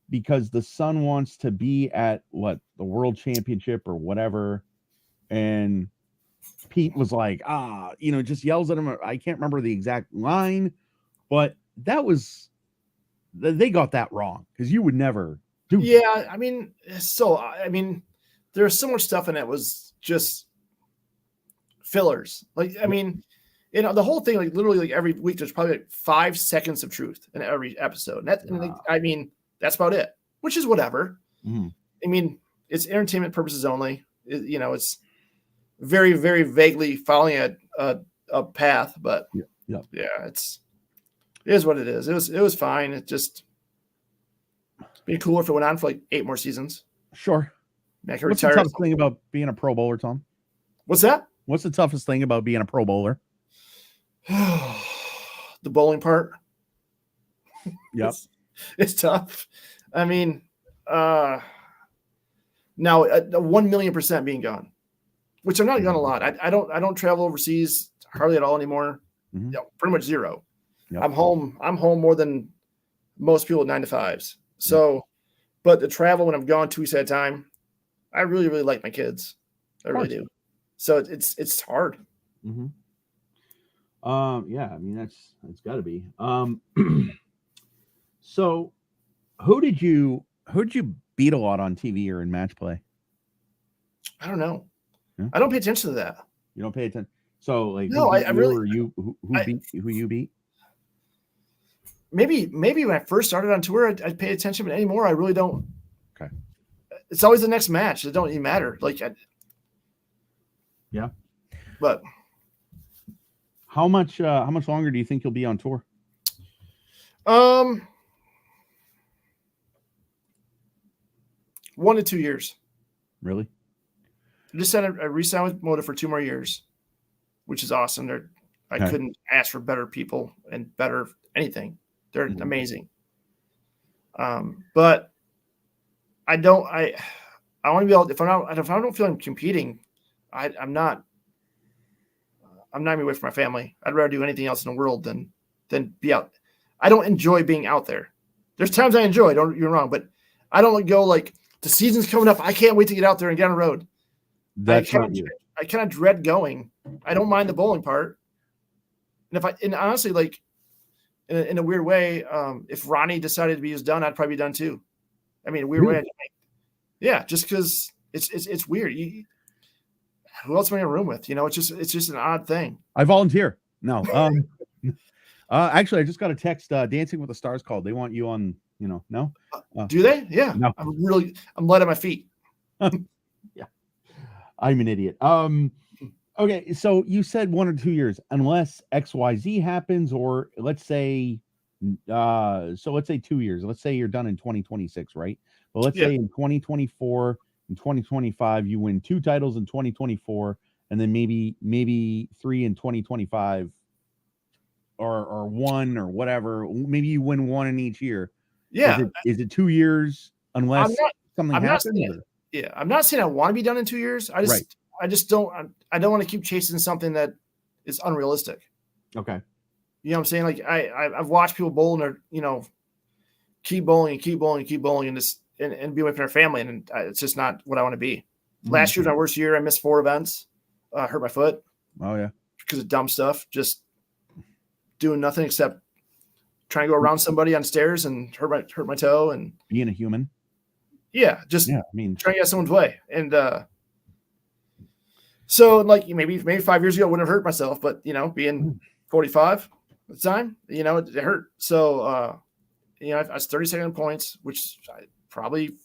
because the son wants to be at the World Championship or whatever, and Pete was like, just yells at him. I can't remember the exact line, but they got that wrong, because you would never Dude. Yeah, I mean, there's so much stuff in it was just fillers. Like, I mean, the whole thing, like literally, like every week, there's probably like 5 seconds of truth in every episode. That's about it, which is whatever. Mm-hmm. I mean, it's entertainment purposes only. It's very, very vaguely following a path, but yeah, it is what it is. It was fine. It just be cool if it went on for like 8 more seasons. Sure. What's the toughest thing about being a Pro Bowler, Tom? What's that? What's the toughest thing about being a Pro Bowler? The bowling part. Yep. It's tough. I mean, now 1,000,000% being gone, which I'm not gone a lot. I don't travel overseas hardly at all anymore. Mm-hmm. Pretty much zero. Yep. I'm home more than most people at 9 to 5s. So, but the travel when I'm gone 2 weeks at a time, I really, really like my kids. I really do. So it's hard. Mm-hmm. Yeah, I mean that's got to be. So, who'd you beat a lot on TV or in match play? I don't know. Yeah. I don't pay attention to that. You don't pay attention. So, like, no, I really. Who you beat? Maybe when I first started on tour, I'd pay attention, but anymore, I really don't. Okay. It's always the next match. It don't even matter. Like, yeah. But how much longer do you think you'll be on tour? 1 to 2 years. Really? I just said I re-signed with Moda for 2 more years, which is awesome. I couldn't ask for better people and better anything. They're amazing. But I want to be able. If I don't feel I'm competing, I'm not even away from my family. I'd rather do anything else in the world than be out. I don't enjoy being out there. There's times I enjoy. Don't get me wrong, but I don't go like the season's coming up. I can't wait to get out there and get on the road. That's not you. I kind of dread going. I don't mind the bowling part. And honestly, like in a weird way, if Ronnie decided to be done, I'd probably be done too. I mean, a weird way. Yeah, just because it's weird. Who else am I in a room with? It's just an odd thing. I volunteer. No. Actually, I just got a text. Dancing with the Stars called. They want you on. No. Do they? Yeah. No. I'm light on my feet. Yeah. I'm an idiot. Okay, so you said 1 or 2 years, unless XYZ happens, or let's say 2 years. Let's say you're done in 2026, right? But let's say in 2024 and 2025, you win 2 titles in 2024, and then maybe 3 in 2025, or 1 or whatever. Maybe you win 1 in each year. Yeah. Is it 2 years unless something happens? Yeah, I'm not saying I want to be done in 2 years. I just don't. I don't want to keep chasing something that is unrealistic. Okay. You know what I'm saying? Like I've watched people bowl and they're keep bowling and keep bowling and keep bowling and be with their family, and it's just not what I want to be. Mm-hmm. Last year was my worst year. I missed 4 events. Hurt my foot. Oh yeah. Because of dumb stuff. Just doing nothing except trying to go around somebody on stairs and hurt my toe and being a human. Yeah, trying to get someone's way. And so like maybe 5 years ago I wouldn't have hurt myself, but being 45 at the time, it hurt. So I was 32nd in points, which probably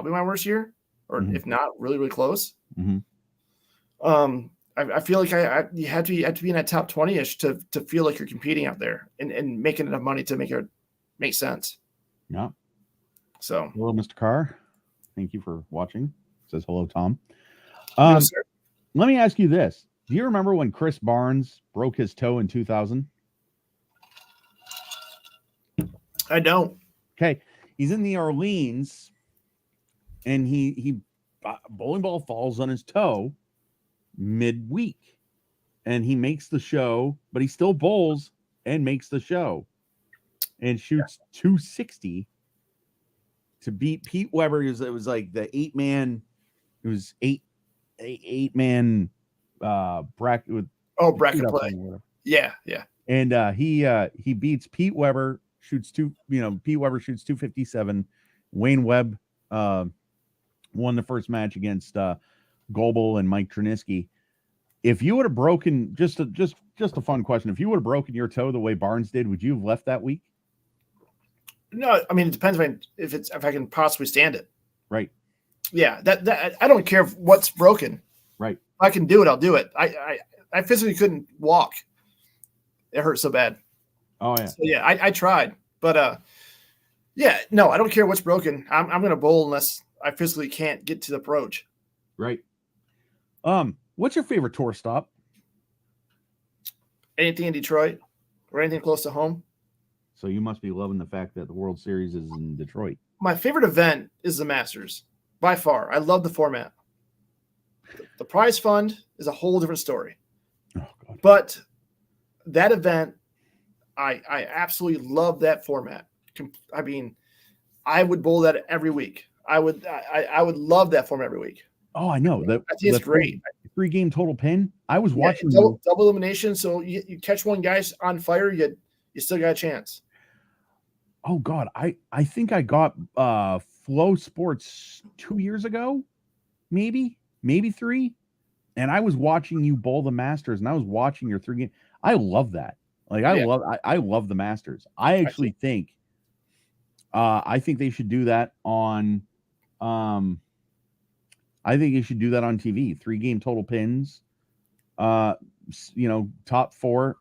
my worst year, or if not really, really close. Mm-hmm. I feel like you have to be in that top 20-ish to feel like you're competing out there and making enough money to make it make sense. Yeah. So hello, Mr. Carr. Thank you for watching. Says hello, Tom. Yes, let me ask you this. Do you remember when Chris Barnes broke his toe in 2000? I don't. Okay. He's in the Orleans and he bowling ball falls on his toe midweek and he makes the show, but he still bowls and makes the show and shoots 260 to beat Pete Weber. It was like the 8-man. It was 8-man bracket with bracket play. Yeah. And he beats Pete Weber. Pete Weber shoots 257. Wayne Webb won the first match against Goebel and Mike Triniski. If you would have broken just a fun question, if you would have broken your toe the way Barnes did, would you have left that week? No, I mean it depends if I can possibly stand it. Right. Yeah, that I don't care what's broken. Right. If I can do it, I'll do it. I physically couldn't walk. It hurt so bad. Oh yeah. So yeah, I tried, but yeah, no, I don't care what's broken. I'm going to bowl unless I physically can't get to the approach. Right. What's your favorite tour stop? Anything in Detroit or anything close to home. So you must be loving the fact that the World Series is in Detroit. My favorite event is the Masters, by far. I love the format. The prize fund is a whole different story. Oh, God. But that event, I absolutely love that format. I mean, I would bowl that every week. I would love that format every week. Oh, I know. I think it's great. 3-game total pin. I was watching double elimination. So you catch one guy on fire, you still got a chance. Oh God, I think I got Flow Sports 2 years ago, maybe 3, and I was watching you bowl the Masters, and I was watching your 3-game. I love that. Like I love the Masters. I actually think they should do that on. I think you should do that on TV. 3-game total pins. Top 4,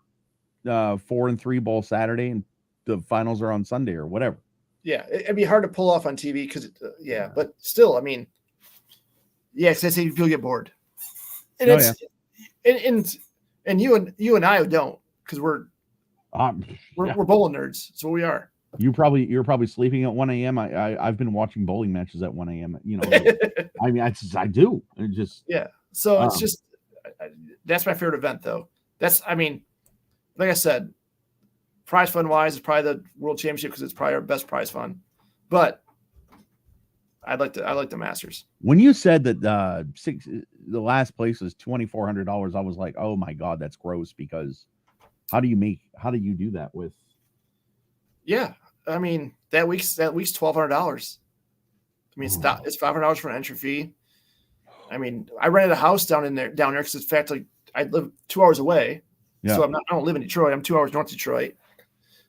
4 and 3 bowl Saturday, and the finals are on Sunday or whatever. Yeah, it'd be hard to pull off on TV because, but still, I mean, because I say people get bored, and and you and I don't, because we're bowling nerds, so we are. You're probably sleeping at 1 a.m. I've been watching bowling matches at 1 a.m. I mean, I do. It just So it's just that's my favorite event, though. I mean, like I said, prize fund wise, it's probably the World Championship because it's probably our best prize fund. But I like the Masters. When you said that the last place was $2,400, I was like, oh my God, that's gross. Because how do you do that with? Yeah, I mean that week's $1,200. I mean it's $500 for an entry fee. I mean, I rented a house down there because in fact, like I live 2 hours away, so I don't live in Detroit. I'm 2 hours north of Detroit.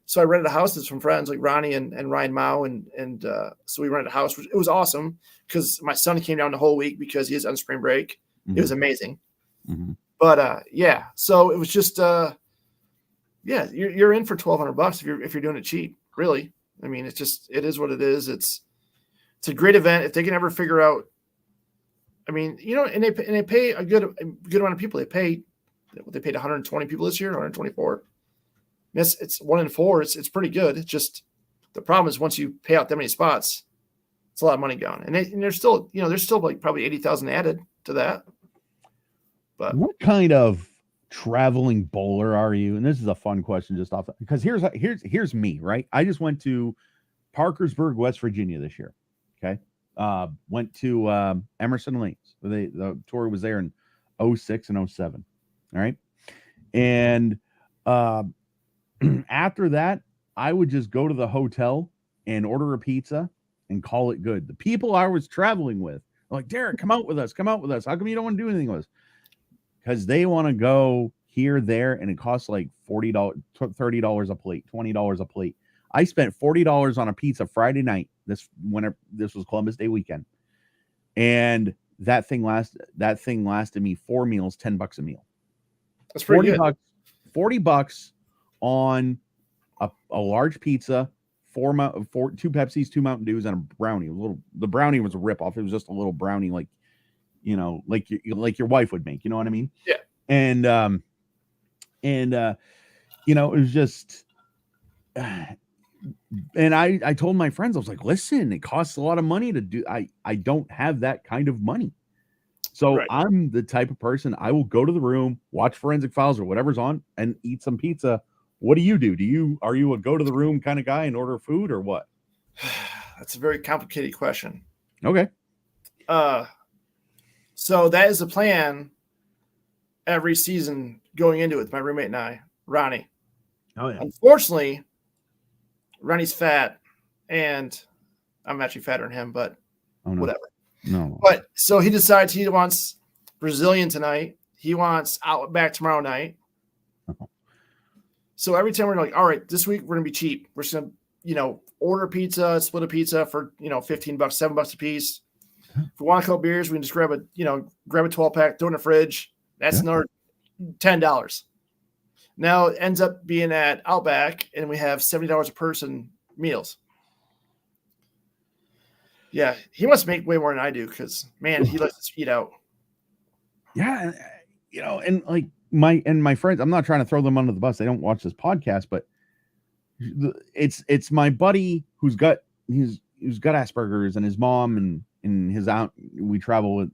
So I rented a house from friends like Ronnie and Ryan Mao, and so we rented a house. It was awesome because my son came down the whole week because he is on spring break. Mm-hmm. It was amazing. Mm-hmm. But so it was just you're in for $1,200 if you're doing it cheap. Really, I mean, it is what it is. It's a great event if they can ever figure out. I mean, and they pay a good amount of people. They paid 120 people this year, 124. It's 1 in 4. It's pretty good. It's just the problem is once you pay out that many spots, it's a lot of money gone. And there's still like probably 80,000 added to that. But what kind of traveling bowler are you? And this is a fun question, just off because here's me, right? I just went to Parkersburg, West Virginia this year. Okay, went to Emerson Lanes. The tour was there in 06 and 07. All right, and after that, I would just go to the hotel and order a pizza and call it good. The people I was traveling with were like, Derek, come out with us. How come you don't want to do anything with us? Because they want to go here, there, and it costs like $40, $30 a plate, $20 a plate. I spent $40 on a pizza Friday night. This was Columbus Day weekend, and that thing lasted me 4 meals, $10 a meal. That's pretty good. $40 on a large pizza, 2 Pepsis, 2 Mountain Dews, and a brownie. The brownie was a ripoff. It was just a little brownie, like your wife would make. You know what I mean? Yeah. And it was just. And I told my friends, I was like, listen, it costs a lot of money to do. I don't have that kind of money. So right. I'm the type of person, I will go to the room, watch Forensic Files or whatever's on, and eat some pizza. What do you do? Are you a go to the room kind of guy and order food or what? That's a very complicated question. Okay. So that is the plan every season going into it with my roommate and I, Ronnie. Oh yeah. Unfortunately, Ronnie's fat, and I'm actually fatter than him, but Oh, no. Whatever. No. But so he decides he wants Brazilian tonight. He wants Outback tomorrow night. Oh. So every time we're like, all right, this week we're gonna be cheap. We're just gonna, order pizza, split a pizza for $15, $7 a piece. If we want a couple beers, we can just grab a 12-pack, throw it in the fridge. That's another $10. Now it ends up being at Outback, and we have $70 a person meals. Yeah, he must make way more than I do because, man, he likes to eat out. Yeah, and like my friends, I'm not trying to throw them under the bus. They don't watch this podcast, but it's my buddy who's got Asperger's, and his mom and his aunt. We travel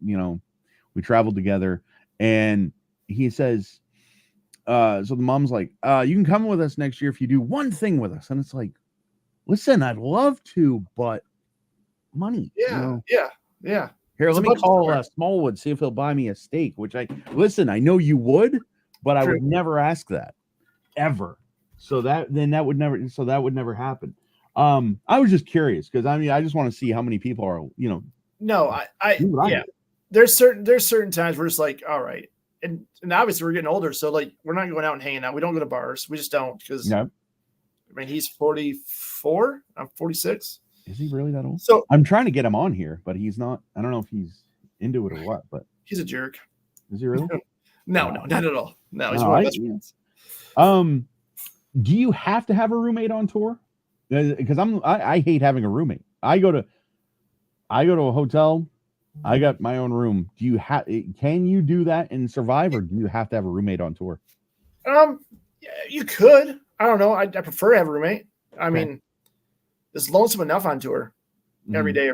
together, and he says, so the mom's like, you can come with us next year if you do one thing with us. And it's like, listen, I'd love to, but money. Yeah. Here, It's let a me budget call sport. Smallwood, see if he'll buy me a steak, I know you would, but I would never ask that ever. So that would never happen. I was just curious because I just want to see how many people are, No, do what I do. There's certain times where it's like, all right. And obviously we're getting older. So like, we're not going out and hanging out. We don't go to bars. We just don't. Cause No. He's 44. I'm 46. Is he really that old? So I'm trying to get him on here, but he's not. I don't know if he's into it or what, but he's a jerk. Is he really? No, not at all. No, he's No, one of my best friends. Do you have to have a roommate on tour? Because I hate having a roommate. I go to a hotel. I got my own room. Can you do that and survive, or do you have to have a roommate on tour? Yeah, you could. I don't know. I prefer to have a roommate. I mean, it's lonesome enough on tour every day.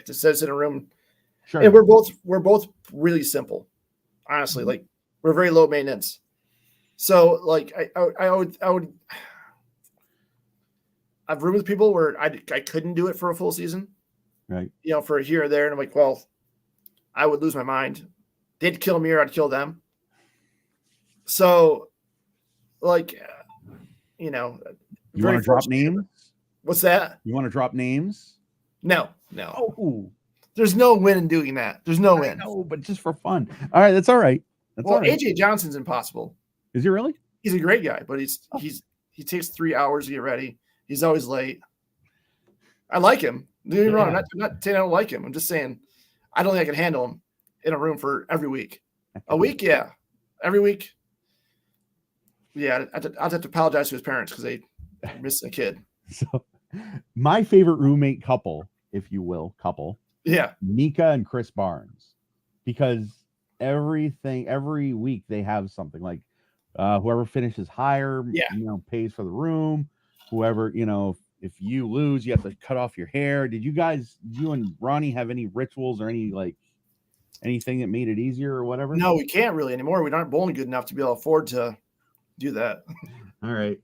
Just sits in a room. Sure. And we're both really simple. Honestly, like we're very low maintenance. So like I would I've roomed with people where I couldn't do it for a full season. Right. For here or there. And I'm like, well, I would lose my mind. They'd kill me or I'd kill them. So like, you want to drop names? What's that? You want to drop names? No. Oh, there's no win in doing that. There's no win. No, but just for fun. All right, that's all right. Well, AJ Johnson's impossible. Is he really? He's a great guy, but he takes 3 hours to get ready. He's always late. I like him. Don't get me wrong. I'm not saying I don't like him. I'm just saying I don't think I can handle him in a room for every week. A week, yeah. Every week. Yeah, I'd have to apologize to his parents because they missed a kid. So, my favorite roommate couple, if you will, yeah, Mika and Chris Barnes, because every week they have something like whoever finishes higher, pays for the room. Whoever, if you lose, you have to cut off your hair. Did you and Ronnie have any rituals or anything that made it easier or whatever? No, we can't really anymore. We aren't bowling good enough to be able to afford to do that. All right.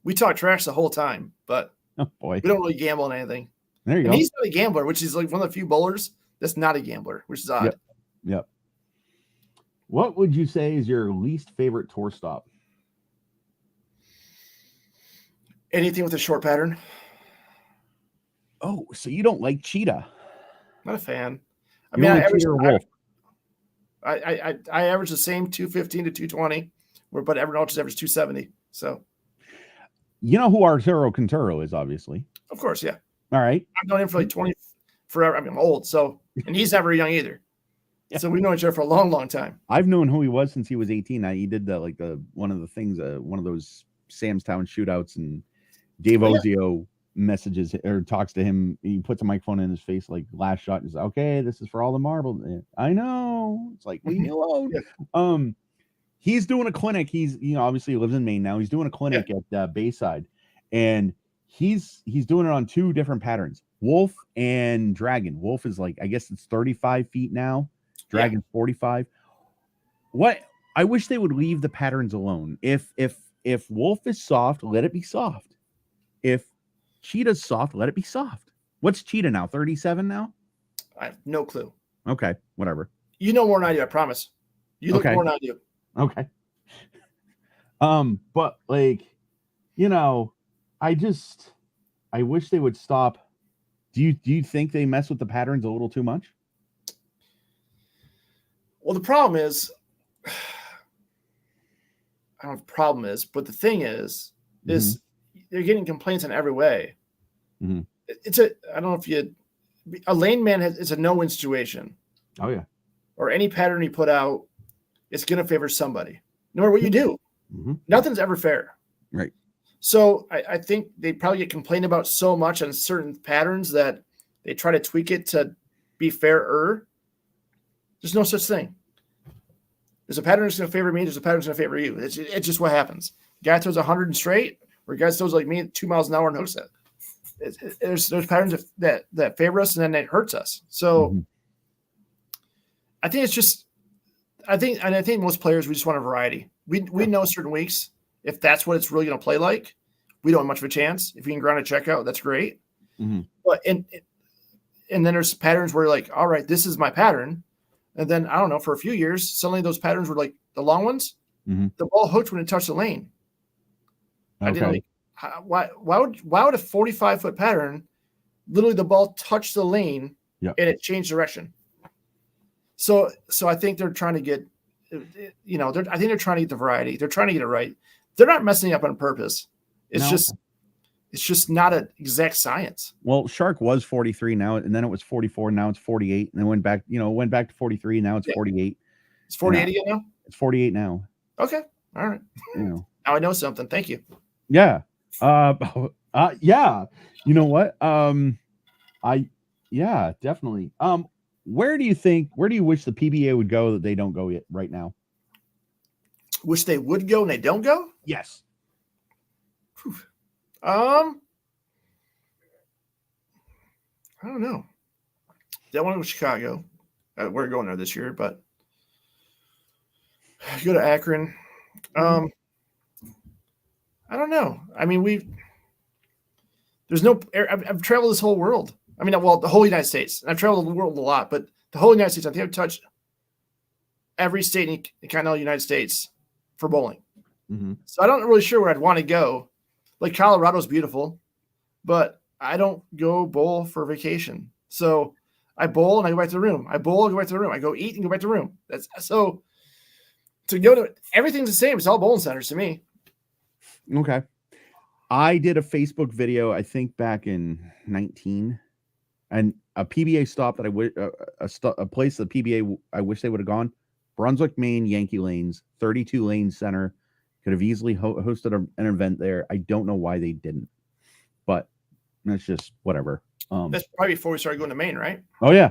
We talk trash the whole time, but we don't really gamble on anything. There you go. He's not a gambler, which is like one of the few bowlers that's not a gambler, which is odd. Yep. What would you say is your least favorite tour stop? Anything with a short pattern. Oh, so you don't like cheetah? Not a fan. I average the same 215 to 220, but everyone else averages 270. So, you know who Arturo Quintero is, obviously. Of course, yeah. All right. I've known him for like 20 forever. I mean, I'm old, and he's never young either. Yeah. So we've known each other for a long, long time. I've known who he was since he was 18. He did one of the things, one of those Sam's Town shootouts, and Dave Ozio messages or talks to him. He puts a microphone in his face, like last shot, and says, "Okay, this is for all the marbles." I know. It's like, leave me alone. Yeah. He's doing a clinic. He's obviously lives in Maine now. He's doing a clinic at Bayside, and he's doing it on 2 different patterns: Wolf and Dragon. Wolf is like, I guess it's 35 feet now. Dragon 45. What I wish they would leave the patterns alone. If Wolf is soft, let it be soft. If Cheetah's soft, let it be soft. What's Cheetah now? 37 now? I have no clue. Okay, whatever. You know more than I do, I promise. You look more than I do. Okay. But like, I just I wish they would stop. Do you think they mess with the patterns a little too much? Well, the problem is, I don't know what the problem is, but the thing is they're getting complaints in every way. Mm-hmm. I don't know if a lane man it's a no-win situation. Oh yeah. Or any pattern you put out, it's going to favor somebody, no matter what you do. Mm-hmm. Nothing's ever fair. Right. So I think they probably get complained about so much on certain patterns that they try to tweak it to be fairer. There's no such thing. There's a pattern that's going to favor me. There's a pattern that's going to favor you. It's just what happens. Guy throws 100 and straight, or guy throws like me at 2 miles an hour and hooks it. There's patterns that favor us and then it hurts us. So I think it's just I think most players we just want a variety. We know certain weeks if that's what it's really going to play like, we don't have much of a chance. If you can ground a checkout, that's great. Mm-hmm. But and then there's patterns where you're like, all right, this is my pattern. And then I don't know, for a few years, suddenly those patterns were like the long ones. Mm-hmm. The ball hooked when it touched the lane. Okay. I didn't like why would a 45-foot pattern literally the ball touch the lane and it changed direction? So I think they're trying to get, I think they're trying to get the variety. They're trying to get it right. They're not messing up on purpose. It's just not an exact science. Well, Shark was 43 now, and then it was 44. Now it's 48, and then went back to 43. Now it's 48. It's 48 again now. It's 48 now. Okay, all right. Now I know something. Thank you. Yeah. Yeah. You know what? Definitely. Where do you wish the PBA would go that they don't go yet right now? Wish they would go and they don't go? Yes. Whew. I don't know. They want to go to Chicago. We're going there this year, but go to Akron. I don't know. I mean, I've traveled this whole world. I mean, well, the whole United States. I've traveled the world a lot, but the whole United States, I think I've touched every state in the continental United States for bowling. Mm-hmm. So I'm not really sure where I'd want to go. Like Colorado's beautiful, but I don't go bowl for vacation. So I bowl and I go back to the room. I bowl and go back to the room. I go eat and go back to the room. That's so to go to everything's the same. It's all bowling centers to me. Okay. I did a Facebook video, I think back in 19, and a PBA stop that a place the PBA I wish they would have gone. Brunswick, Maine, Yankee Lanes, 32 lane center. Could have easily hosted an event there. I don't know why they didn't, but that's just whatever. That's probably before we started going to Maine, right? Oh yeah.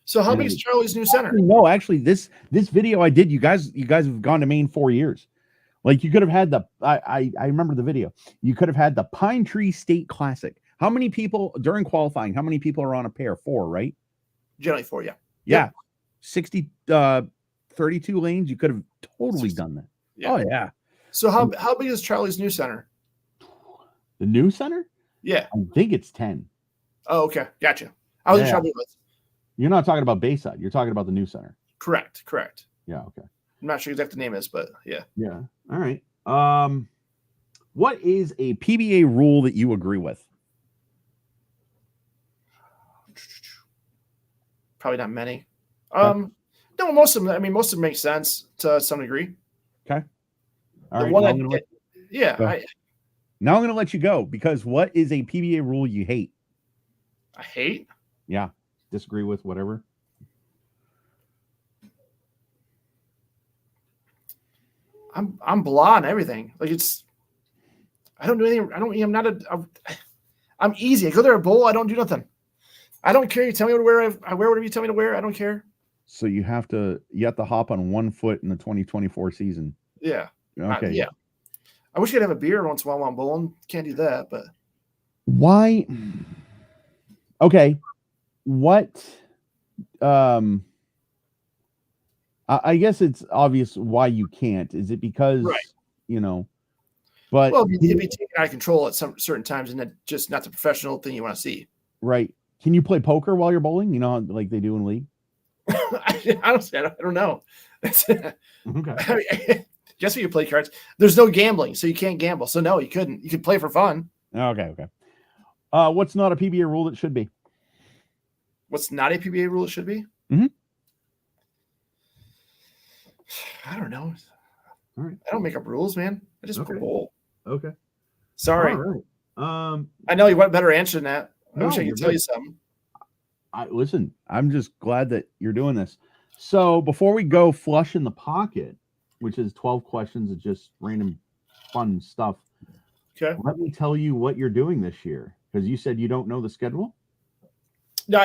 So how big is Charlie's new center? No, actually, this video I did. You guys have gone to Maine 4 years. Like you could have had I remember the video. You could have had the Pine Tree State Classic. How many people during qualifying? How many people are on a pair? 4, right? Generally 4, yeah. Yeah. 32 lanes. You could have totally done that. Yeah. Oh yeah. So how big is Charlie's new center? The new center? Yeah. I think it's 10. Oh, okay. Gotcha. I wasn't sure. You're not talking about Bayside. You're talking about the new center. Correct. Yeah. Okay. I'm not sure exactly the name is, but yeah. Yeah. All right. What is a PBA rule that you agree with? Probably not many. No, most of them. I mean, most of them make sense to some degree. Okay. All right. Now I'm going to let you go because what is a PBA rule you hate? I hate? Yeah. Disagree with whatever. I'm blah on everything. Like I don't do anything. I'm easy. I go there a bowl. I don't do nothing. I don't care. You tell me what to wear. I wear whatever you tell me to wear. I don't care. So you have to hop on 1 foot in the 2024 season. Yeah. Okay. Yeah. I wish I could have a beer once in a while while I'm bowling. Can't do that, but why? Okay. What? I guess it's obvious why you can't. Is it because But it'd be taken out of control at some certain times, and then just not the professional thing you want to see. Right? Can you play poker while you're bowling? You know, like they do in league. Honestly, I don't know. Okay. I mean, guess we could play cards. There's no gambling, so you can't gamble. So no, you couldn't. You could play for fun. Okay. What's not a PBA rule that should be? What's not a PBA rule it should be? Mhm. I don't know. All right. I don't make up rules, man. I just bowl. Okay. Sorry. All right. I know you want a better answer than that. I wish I you're could tell good. you something. Listen, I'm just glad that you're doing this. So before we go flush in the pocket, which is 12 questions of just random fun stuff, Okay. let me tell you what you're doing this year, because you said you don't know the schedule. No,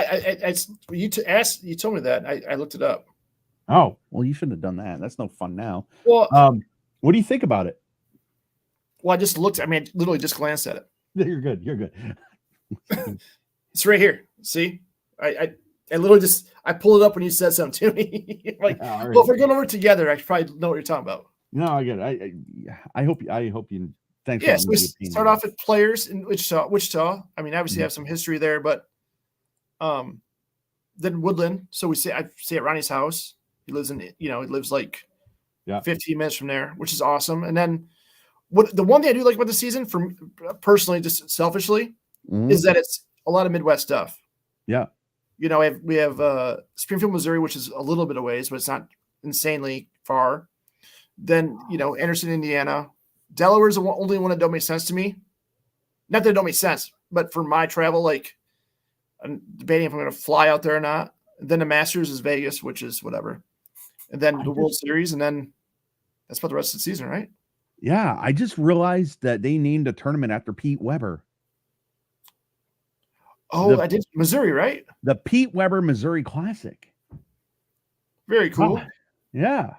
you told me that. I looked it up. Oh, well, you shouldn't have done that. That's no fun now. Well, what do you think about it? Well, I just looked. I mean, I literally just glanced at it. You're good. You're good. It's right here. See, I literally just I pulled it up when you said something to me. Like, right. well, if we're going over it together, I probably know what you're talking about. No, I get it. I hope you. Thanks. Yeah, so we start off with players in Wichita. I mean, obviously, have some history there, but then Woodland. So I stay at Ronnie's house. He lives like 15 minutes from there, which is awesome. And then the one thing I do like about the season, for personally, just selfishly, is that it's a lot of Midwest stuff. Yeah. We have Springfield, Missouri, which is a little bit of ways, but it's not insanely far. Then, Anderson, Indiana. Delaware is the only one that don't make sense to me. Not that it don't make sense, but for my travel, like, I'm debating if I'm going to fly out there or not. Then the Masters is Vegas, which is whatever. And then the World Series, and then that's about the rest of the season, right? Yeah, I just realized that they named a tournament after Pete Weber. Oh, I did. Missouri, right? The Pete Weber Missouri Classic. Very cool. Oh, yeah.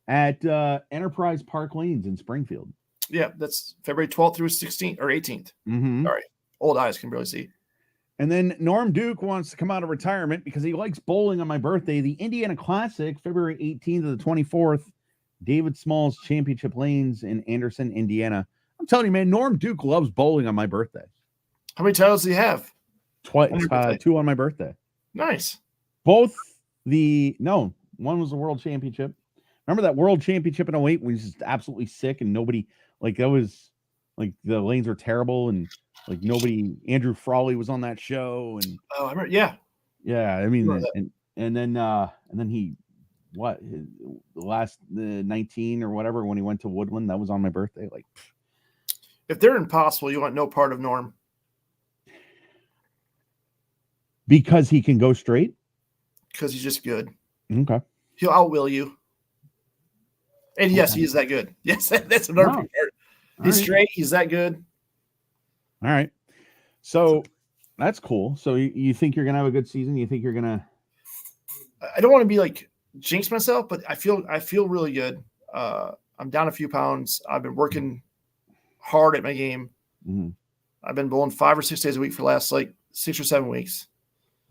At Enterprise Park Lanes in Springfield. Yeah, that's February 12th through 16th or 18th. Sorry. Old eyes can barely see. And then Norm Duke wants to come out of retirement because he likes bowling on my birthday. The Indiana Classic, February 18th to the 24th. David Small's Championship Lanes in Anderson, Indiana. I'm telling you, man, Norm Duke loves bowling on my birthday. How many titles do you have? Twice, 2 on my birthday. Nice. One was the World Championship. Remember that World Championship in 08 when he was just absolutely sick and nobody, like, that was, like, the lanes were terrible and, like, nobody, Andrew Frawley was on that show. And I remember, yeah. Yeah, I mean, and then he, the last 19 or whatever, when he went to Woodland, that was on my birthday. Like, if they're impossible, you want no part of Norm. Because he can go straight? Because he's just good. Okay. He'll outwill you. And yes, he is that good. Yes, that's another part. He's straight. He's that good. All right. So that's cool. So you think you're going to have a good season? You think you're going to... I don't want to be like jinx myself, but I feel really good. I'm down a few pounds. I've been working hard at my game. Mm-hmm. I've been bowling 5 or 6 days a week for the last like 6 or 7 weeks.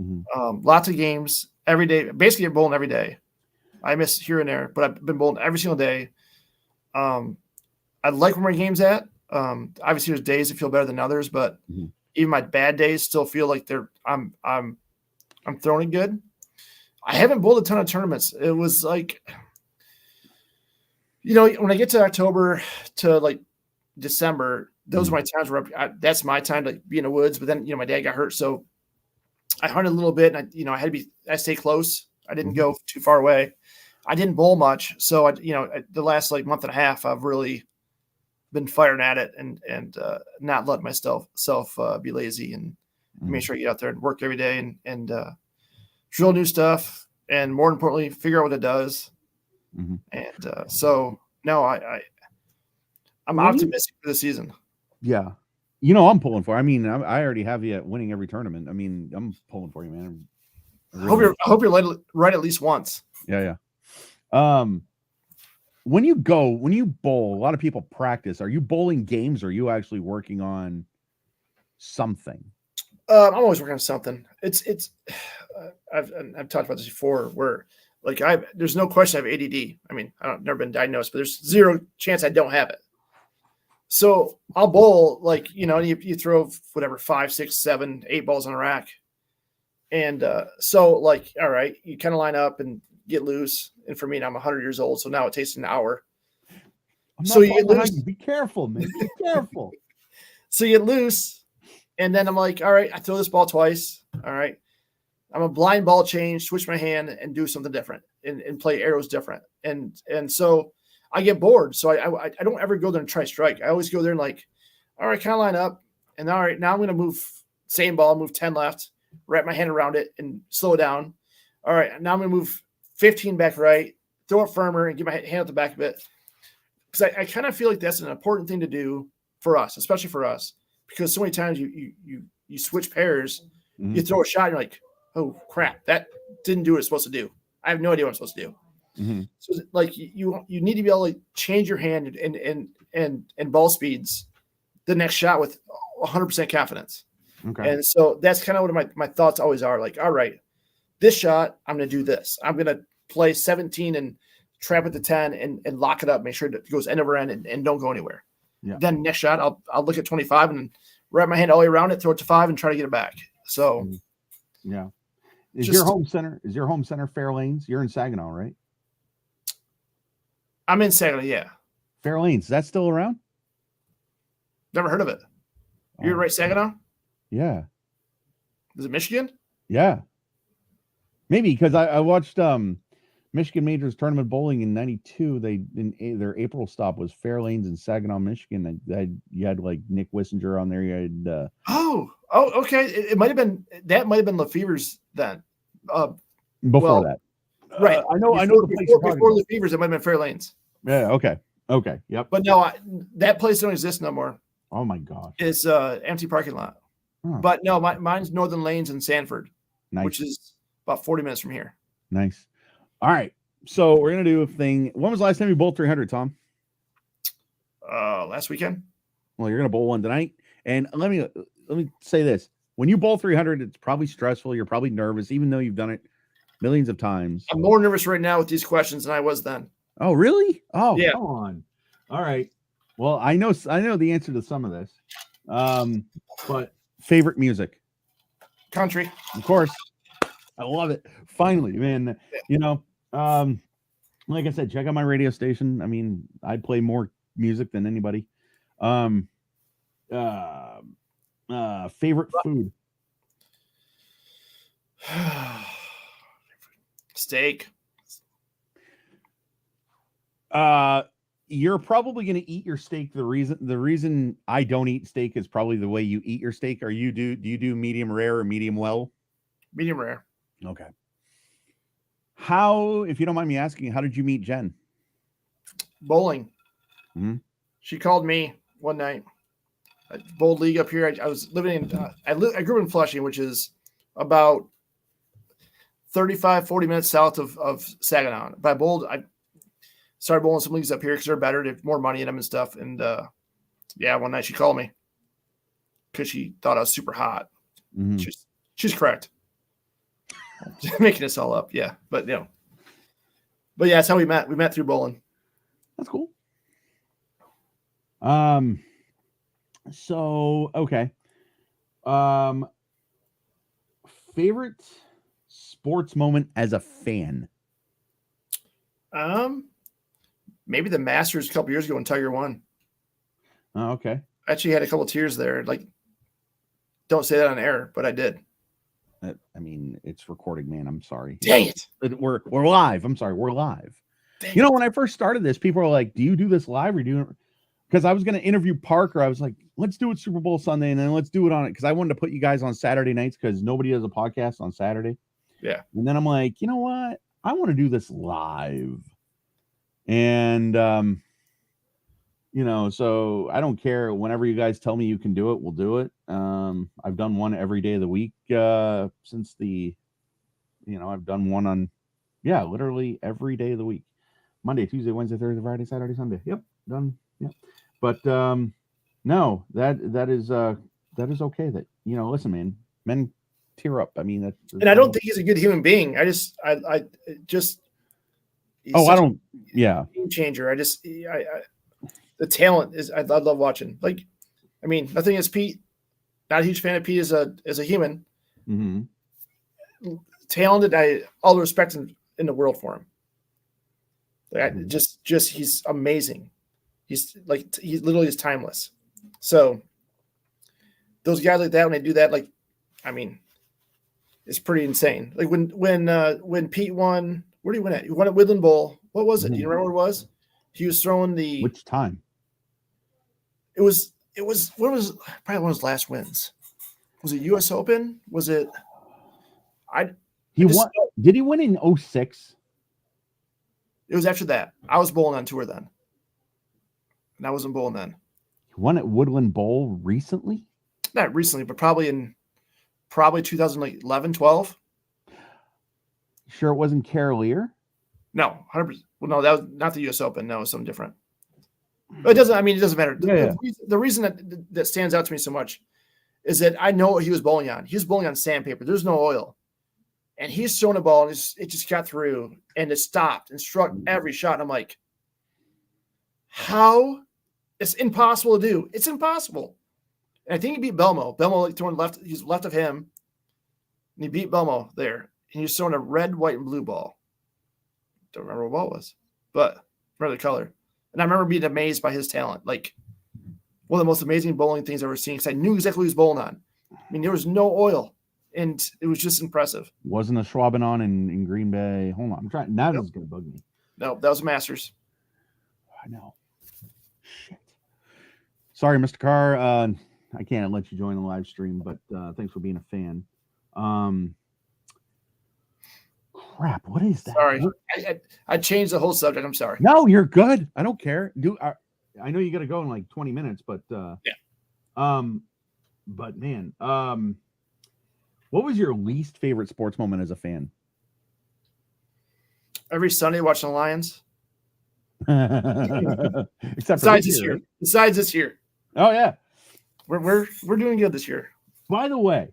Mm-hmm. Lots of games every day. Basically, I'm bowling every day. I miss here and there, but I've been bowling every single day. I like where my game's at. Obviously, there's days that feel better than others, but even my bad days still feel like I'm throwing it good. I haven't bowled a ton of tournaments. It was like, when I get to October to like December, those are my times where that's my time to be in the woods. But then, my dad got hurt, so I hunted a little bit, and I stayed close. I didn't go too far away. I didn't bowl much, so the last like month and a half, I've really been firing at it and not letting myself be lazy and make sure I get out there and work every day and drill new stuff, and more importantly, figure out what it does. Mm-hmm. And so no, I'm optimistic for the season. Yeah. I'm pulling for. I mean, I already have you winning every tournament. I mean, I'm pulling for you, man. I hope you're right at least once. Yeah. When you bowl, a lot of people practice. Are you bowling games or are you actually working on something? I'm always working on something. I've talked about this before where like there's no question I have ADD. I mean, I've never been diagnosed, but there's zero chance I don't have it. So I'll bowl like, you throw whatever, 5, 6, 7, 8 balls on a rack. And so like, all right, you kind of line up and get loose. And for me, I'm 100 years old, so now it takes an hour. So you get loose. Be careful, man. Be careful. So you get loose, And then I'm like, all right, I throw this ball twice. All right. I'm a blind ball change, switch my hand and do something different and play arrows different. And so I get bored. So I don't ever go there and try strike. I always go there and like, all right, kind of line up. And all right, now I'm going to move same ball, move 10 left, wrap my hand around it and slow it down. All right, now I'm going to move 15 back right, throw it firmer and get my hand at the back of it. Because I kind of feel like that's an important thing to do for us, especially for us, because so many times you switch pairs, you throw a shot, and you're like, oh crap, that didn't do what it's supposed to do. I have no idea what I'm supposed to do. So like you need to be able to change your hand and ball speeds the next shot with 100% confidence. Okay. And so that's kind of what my thoughts always are. Like, all right, this shot, I'm going to do this. I'm going to play 17 and trap at the 10 and lock it up, make sure it goes end over end and don't go anywhere. Yeah. Then next shot, I'll look at 25 and wrap my hand all the way around it, throw it to 5 and try to get it back. So yeah. Is your home center Fair Lanes? You're in Saginaw, right? I'm in Saginaw, yeah. Fair Lanes, is that still around? Never heard of it. You're right, Saginaw? Yeah. Is it Michigan? Yeah. Maybe because I watched Michigan Majors Tournament Bowling in '92. Their April stop was Fair Lanes in Saginaw, Michigan. You had like Nick Wissinger on there. You had okay. It might have been Lefevre's then. Before that, right? I know the place before Lefevre's, it might have been Fair Lanes. Yeah. Okay. Yep. But no, that place don't exist no more. Oh my gosh. It's empty parking lot. Huh. But no, mine's Northern Lanes in Sanford, which is about 40 minutes from here. Nice. All right. So we're going to do a thing. When was the last time you bowled 300, Tom? Last weekend. Well, you're going to bowl one tonight. And let me say this. When you bowl 300, it's probably stressful. You're probably nervous, even though you've done it millions of times. I'm more nervous right now with these questions than I was then. Oh, really? Oh, yeah. Come on. All right. Well, I know the answer to some of this. But favorite music? Country. Of course. I love it. Finally, man. You know, like I said, check out my radio station. I mean, I play more music than anybody. Favorite food? Steak. You're probably going to eat your steak. The reason I don't eat steak is probably the way you eat your steak. Do you do medium rare or medium well? Medium rare. Okay. How, if you don't mind me asking, how did you meet Jen? Bowling. Mm-hmm. She called me one night. I bowled league up here. I was living in, I grew up in Flushing, which is about 35, 40 minutes south of Saginaw. But I started bowling some leagues up here because they're better. They have more money in them and stuff. And one night she called me because she thought I was super hot. Mm-hmm. She's correct. Just making this all up. Yeah. But yeah, that's how we met. We met through bowling. That's cool. So, okay. Favorite sports moment as a fan? Maybe the Masters a couple years ago when Tiger won. Oh, okay. I actually had a couple tears there. Like, don't say that on air, but I did. I mean, it's recording, man. I'm sorry. Dang it. We're live. I'm sorry. We're live. Dang. You know, when I first started this, people were like, do you do this live or do you? Because I was going to interview Parker. I was like, let's do it Super Bowl Sunday and then let's do it on it. Because I wanted to put you guys on Saturday nights because nobody does a podcast on Saturday. Yeah. And then I'm like, you know what? I want to do this live. And, so I don't care. Whenever you guys tell me you can do it, we'll do it. I've done one every day of the week since I've done one on, literally every day of the week. Monday, Tuesday, Wednesday, Thursday, Friday, Saturday, Sunday. Yep, done. Yep. But no, that is okay. That listen, man, men tear up. I mean, that's and I don't think he's a good human being. I just. Game changer. The talent is. I love watching. Like, I mean, nothing is Pete. Not a huge fan of Pete as a human. Mm-hmm. Talented. All the respect in the world for him. Like, just he's amazing. He literally is timeless. So, those guys like that, when they do that, like, I mean, it's pretty insane. Like when Pete won, where did he win at? He won at Woodland Bowl. What was it? Do you remember what it was? He was throwing the. Which time? It was what was probably one of his last wins. Was it U.S. Open? Was it? He won. Did he win in 06? It was after that. I was bowling on tour then. And I wasn't bowling then. He won at Woodland Bowl recently? Not recently, but probably 2011, 12. Sure it wasn't Carolier? No, 100%. Well, no, that was not the U.S. Open. No, it was something different. But it doesn't matter. The reason that stands out to me so much is that I know what he was bowling on. He was bowling on sandpaper. There's no oil. And he's throwing a ball, and it just got through, and it stopped and struck every shot. And I'm like, how? It's impossible to do. It's impossible. And I think he beat Belmo. Belmo, like, throwing left, he's left of him, and he beat Belmo there. And he was throwing a red, white, and blue ball. Don't remember what ball it was, but I remember the color. And I remember being amazed by his talent. Like, one of the most amazing bowling things I've ever seen, because I knew exactly what he was bowling on. I mean, there was no oil. And it was just impressive. Wasn't a Schwabenon in Green Bay. Hold on. I'm trying. Now this is going to bug me. No, that was Masters. I know. Shit. Sorry, Mr. Carr. I can't let you join the live stream, but thanks for being a fan. Crap. What is that? Sorry. I changed the whole subject. I'm sorry. No, you're good. I don't care. I know you got to go in like 20 minutes, but yeah. But man, what was your least favorite sports moment as a fan? Every Sunday watching the Lions. Except besides this year. Besides this year. Oh yeah. We're doing good this year. By the way,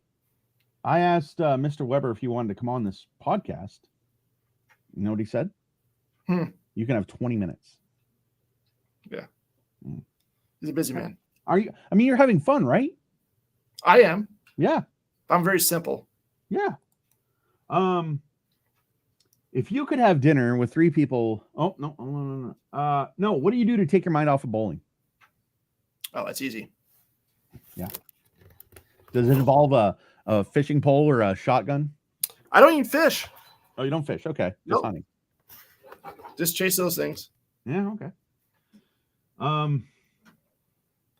I asked Mr. Weber if he wanted to come on this podcast. You know what he said? You can have 20 minutes. Yeah. He's a busy man. Are you? I mean, you're having fun, right? I am. Yeah. I'm very simple. Yeah. If you could have dinner with 3 people, no. What do you do to take your mind off of bowling? Oh, that's easy. Yeah. Does it involve a fishing pole or a shotgun? I don't even fish. Oh, you don't fish? Okay. Just nope. hunting. Just chase those things. Yeah, okay.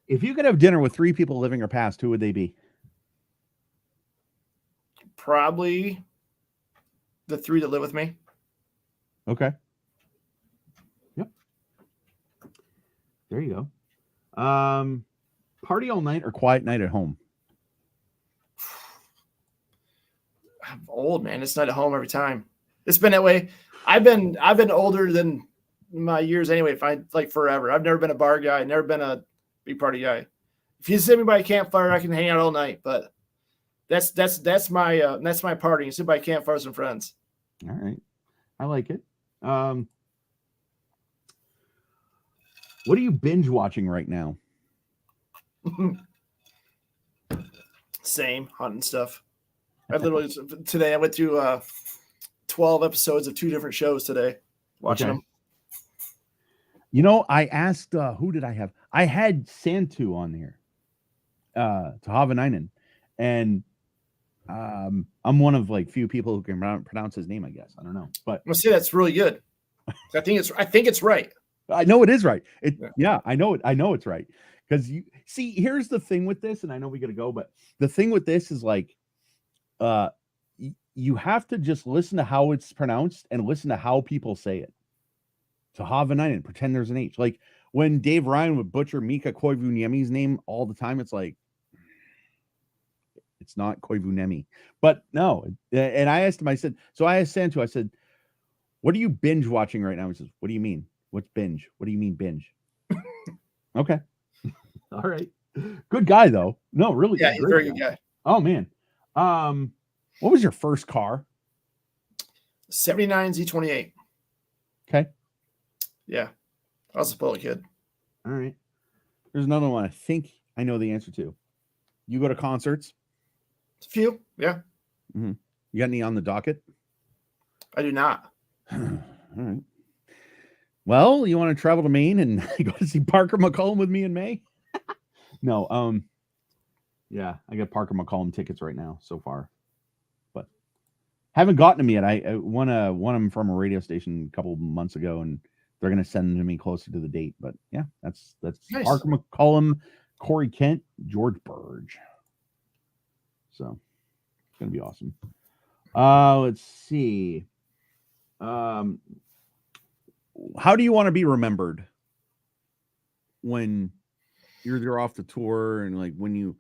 If you could have dinner with 3 people living or past, who would they be? Probably the 3 that live with me. Okay. Yep. There you go. Party all night or quiet night at home? I'm old, man. It's not at home every time. It's been that way. I've been older than my years anyway. If I like forever, I've never been a bar guy. Never been a big party guy. If you sit me by a campfire, I can hang out all night. But that's my party. You sit by a campfire with some friends. All right, I like it. What are you binge watching right now? Same hunting stuff. I literally today I went through 12 episodes of 2 different shows today, watching them. You know, I asked who did I have? I had Santu on here, Tahavanainen, and I'm one of like few people who can pronounce his name. I guess I don't know, but I'm gonna say that's really good. I think it's right. I know it is right. I know it. I know it's right. Because you see, here's the thing with this, and I know we got to go, but the thing with this is like, you have to just listen to how it's pronounced and listen to how people say it. To Havanainen, pretend there's an H. Like when Dave Ryan would butcher Mika Koivuniemi's name all the time, it's like, it's not Koivuniemi. But no, and I asked him, I said, so I asked Santu, I said, what are you binge watching right now? He says, what do you mean? What's binge? What do you mean binge? Okay. All right. Good guy though. No, really. Yeah, he's a very good guy. Oh man. What was your first car? 79 Z28. Okay. Yeah. I was a spoiled kid. All right. There's another one I think I know the answer to. You go to concerts? A few, yeah. Mm-hmm. You got any on the docket? I do not. All right. Well, you want to travel to Maine and go to see Parker McCollum with me in May? No. Yeah, I got Parker McCollum tickets right now so far, but haven't gotten them yet. I won them from a radio station a couple of months ago, and they're gonna send them to me closer to the date. But yeah, that's Nice. Parker McCollum, Corey Kent, George Burge. So it's gonna be awesome. Let's see. How do you want to be remembered when you're off the tour and like when you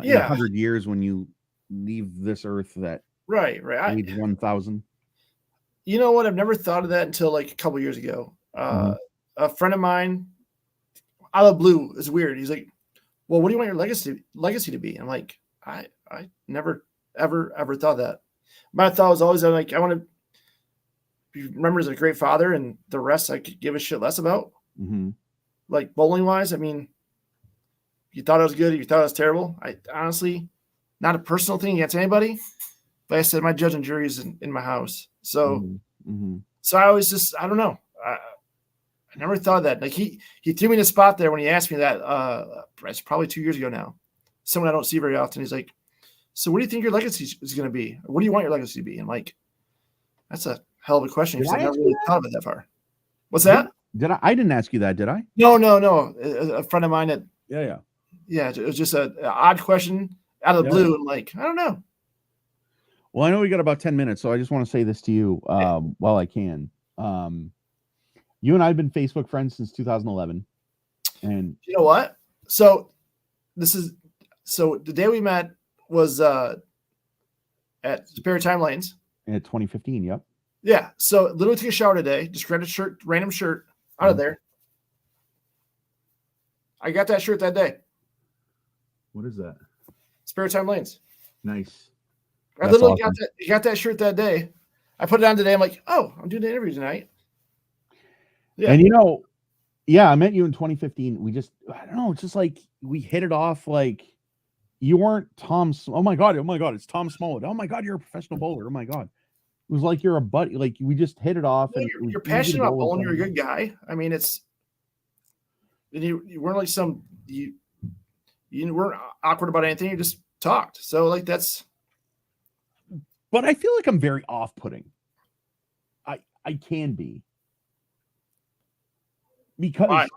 in 100 years when you leave this earth that right age 1000? You know what? I've never thought of that until like a couple years ago. A friend of mine, out of the blue, is weird. He's like, "Well, what do you want your legacy to be?" I'm like, I never ever thought that. My thought was always like, I want to be remembered as a great father, and the rest I could give a shit less about. Mm-hmm. Like bowling wise, I mean, you thought it was good, you thought it was terrible. I honestly, not a personal thing against anybody, but I said my judge and jury is in my house. So, so I always just, I don't know. I never thought of that. Like he threw me in a spot there when he asked me that. It's probably 2 years ago now. Someone I don't see very often. He's like, "So what do you think your legacy is going to be? What do you want your legacy to be?" I'm like, "That's a hell of a question because I never really thought of it that far." What's that? Did I? I didn't ask you that, did I? No. A friend of mine that. Yeah. It was just an odd question out of the blue. I'm like, I don't know. Well, I know we got about 10 minutes, so I just want to say this to you while I can. You and I have been Facebook friends since 2011. And you know what? So the day we met was at Superior Time Lanes. In 2015, yep. Yeah. So literally took a shower today, just grabbed a shirt, random shirt out of there. I got that shirt that day. What is that? Superior Time Lanes. Nice. I literally got that shirt that day. I put it on today. I'm like, oh, I'm doing an interview tonight. Yeah. And I met you in 2015. We just, I don't know, it's just like we hit it off. Like you weren't Tom. Oh my God, it's Tom Smallwood. Oh my God, you're a professional bowler. Oh my God. It was like you're a buddy. Like we just hit it off. Well, and you're passionate about bowling. You're a good guy. I mean, you weren't like you weren't awkward about anything. You just talked. So like that's. But I feel like I'm very off-putting. I can be. Because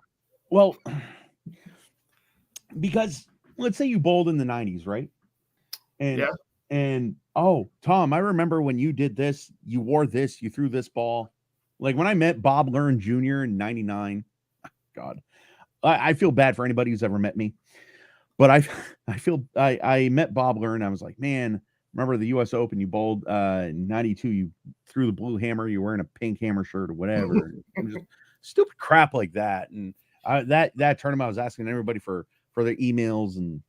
let's say you bowled in the 90s, right? And Tom, I remember when you did this, you wore this, you threw this ball. Like when I met Bob Learn Jr. in 99, God, I feel bad for anybody who's ever met me, but I met Bob Learn. I was like, man, remember the US Open, you bowled in 92, you threw the blue hammer, you're wearing a pink hammer shirt or whatever. Just stupid crap like that. And that tournament, I was asking everybody for their emails and,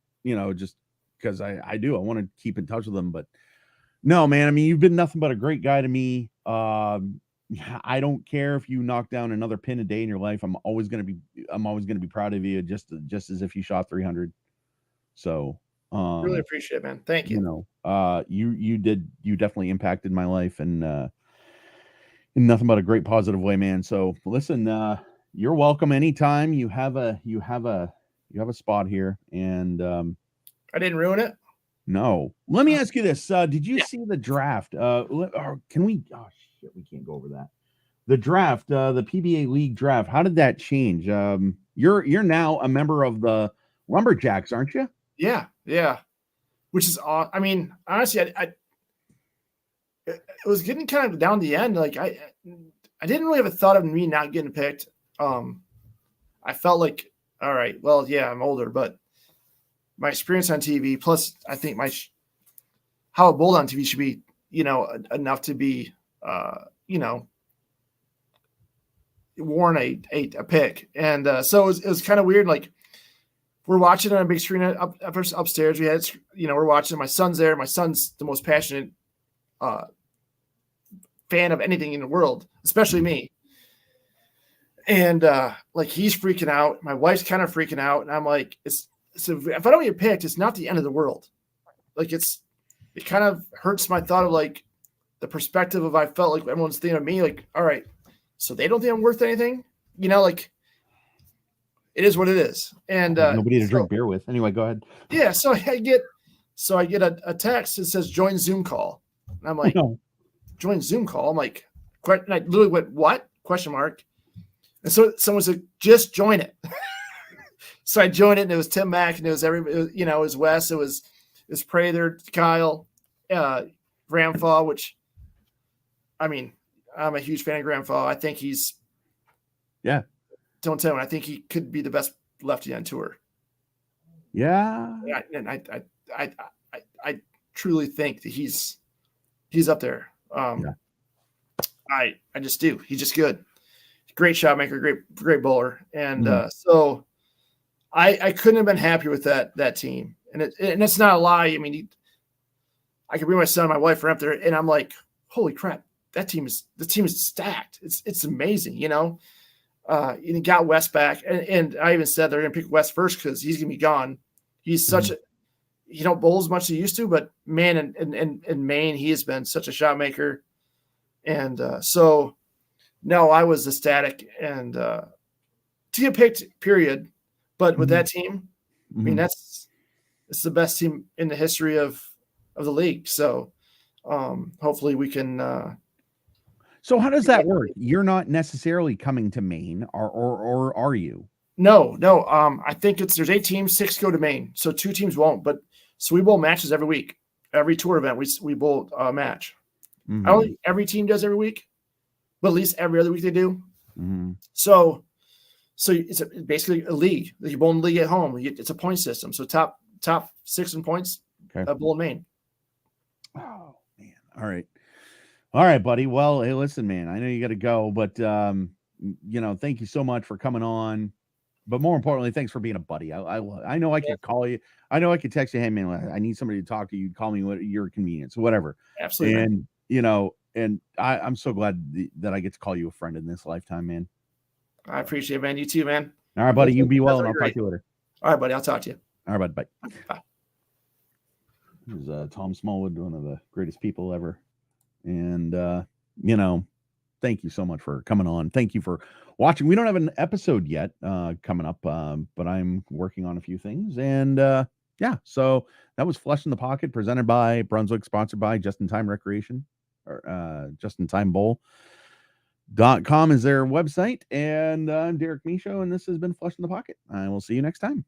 just because I want to keep in touch with them. But no, man, I mean, you've been nothing but a great guy to me. I don't care if you knock down another pin a day in your life. I'm always going to be proud of you just as if you shot 300. So, really appreciate it, man. Thank you. You definitely impacted my life and in nothing but a great positive way, man. So listen, you're welcome anytime. You have a spot here, and I didn't ruin it. No. Let me ask you this: did you see the draft? Can we? Oh shit, we can't go over that. The draft, the PBA League draft. How did that change? You're now a member of the Lumberjacks, aren't you? Yeah. Which is, I mean, honestly, it was getting kind of down the end. Like I didn't really have a thought of me not getting picked. I felt like, all right, well, yeah, I'm older, but my experience on TV, plus I think how I bowled on TV should be, enough to be, warrant a pick. And so it was kind of weird. Like we're watching on a big screen upstairs. We had, we're watching. My son's there. My son's the most passionate fan of anything in the world, especially me. And like he's freaking out. My wife's kind of freaking out, and I'm like, so if I don't get picked, it's not the end of the world. Like it kind of hurts my thought of like the perspective of I felt like everyone's thinking of me. Like, all right, so they don't think I'm worth anything, like it is what it is. And nobody to drink beer with. Anyway, go ahead. Yeah, so I get a text that says join Zoom call. And I'm like, join Zoom call. I'm like, and I literally went, what? Question mark. And so someone said, just join it. So I joined it, and it was Tim Mack, and it was it was Wes, it was Prather, Kyle, Granfaw, which, I mean, I'm a huge fan of Granfaw. I think he's, don't tell me, I think he could be the best lefty on tour. Yeah. And I truly think that he's up there. I just do. He's just good. Great shot maker, great bowler. And so I couldn't have been happier with that team. And it's not a lie. I mean, I could bring my son and my wife up there, and I'm like, holy crap, the team is stacked. It's amazing, you know. And he got Wes back, and I even said they're going to pick Wes first because he's going to be gone. He's such he don't bowl as much as he used to, but man, in Maine, he has been such a shot maker. And so, no, I was ecstatic and to get picked, period. But with that team, I mean, it's the best team in the history of the league. So hopefully we can. So how does that work? You're not necessarily coming to Maine, or are you? No. I think there's 8 teams, 6 go to Maine, so 2 teams won't. But so we bowl matches every week, every tour event. We bowl a match. I don't think every team does every week, but at least every other week they do. So it's basically a league. You bowl in the league at home. It's a point system. So top 6 in points, bowl in Maine. Oh man! All right, buddy. Well, hey, listen, man. I know you got to go, but thank you so much for coming on. But more importantly, thanks for being a buddy. I know I could call you. I know I could text you, hey man, I need somebody to talk to you. Call me at your convenience, whatever. Absolutely. And and I'm so glad that I get to call you a friend in this lifetime, man. I appreciate it, man. You too, man. All right, buddy. You be well, and I'll talk to you later. All right, buddy. I'll talk to you. All right, bud. Bye. Bye. This is Tom Smallwood, one of the greatest people ever. And, thank you so much for coming on. Thank you for watching. We don't have an episode yet coming up, but I'm working on a few things. And, so that was Flush in the Pocket, presented by Brunswick, sponsored by Just in Time Recreation, or Just in Time Bowl.com is their website. And I'm Derek Michaud, and this has been Flush in the Pocket. I will see you next time.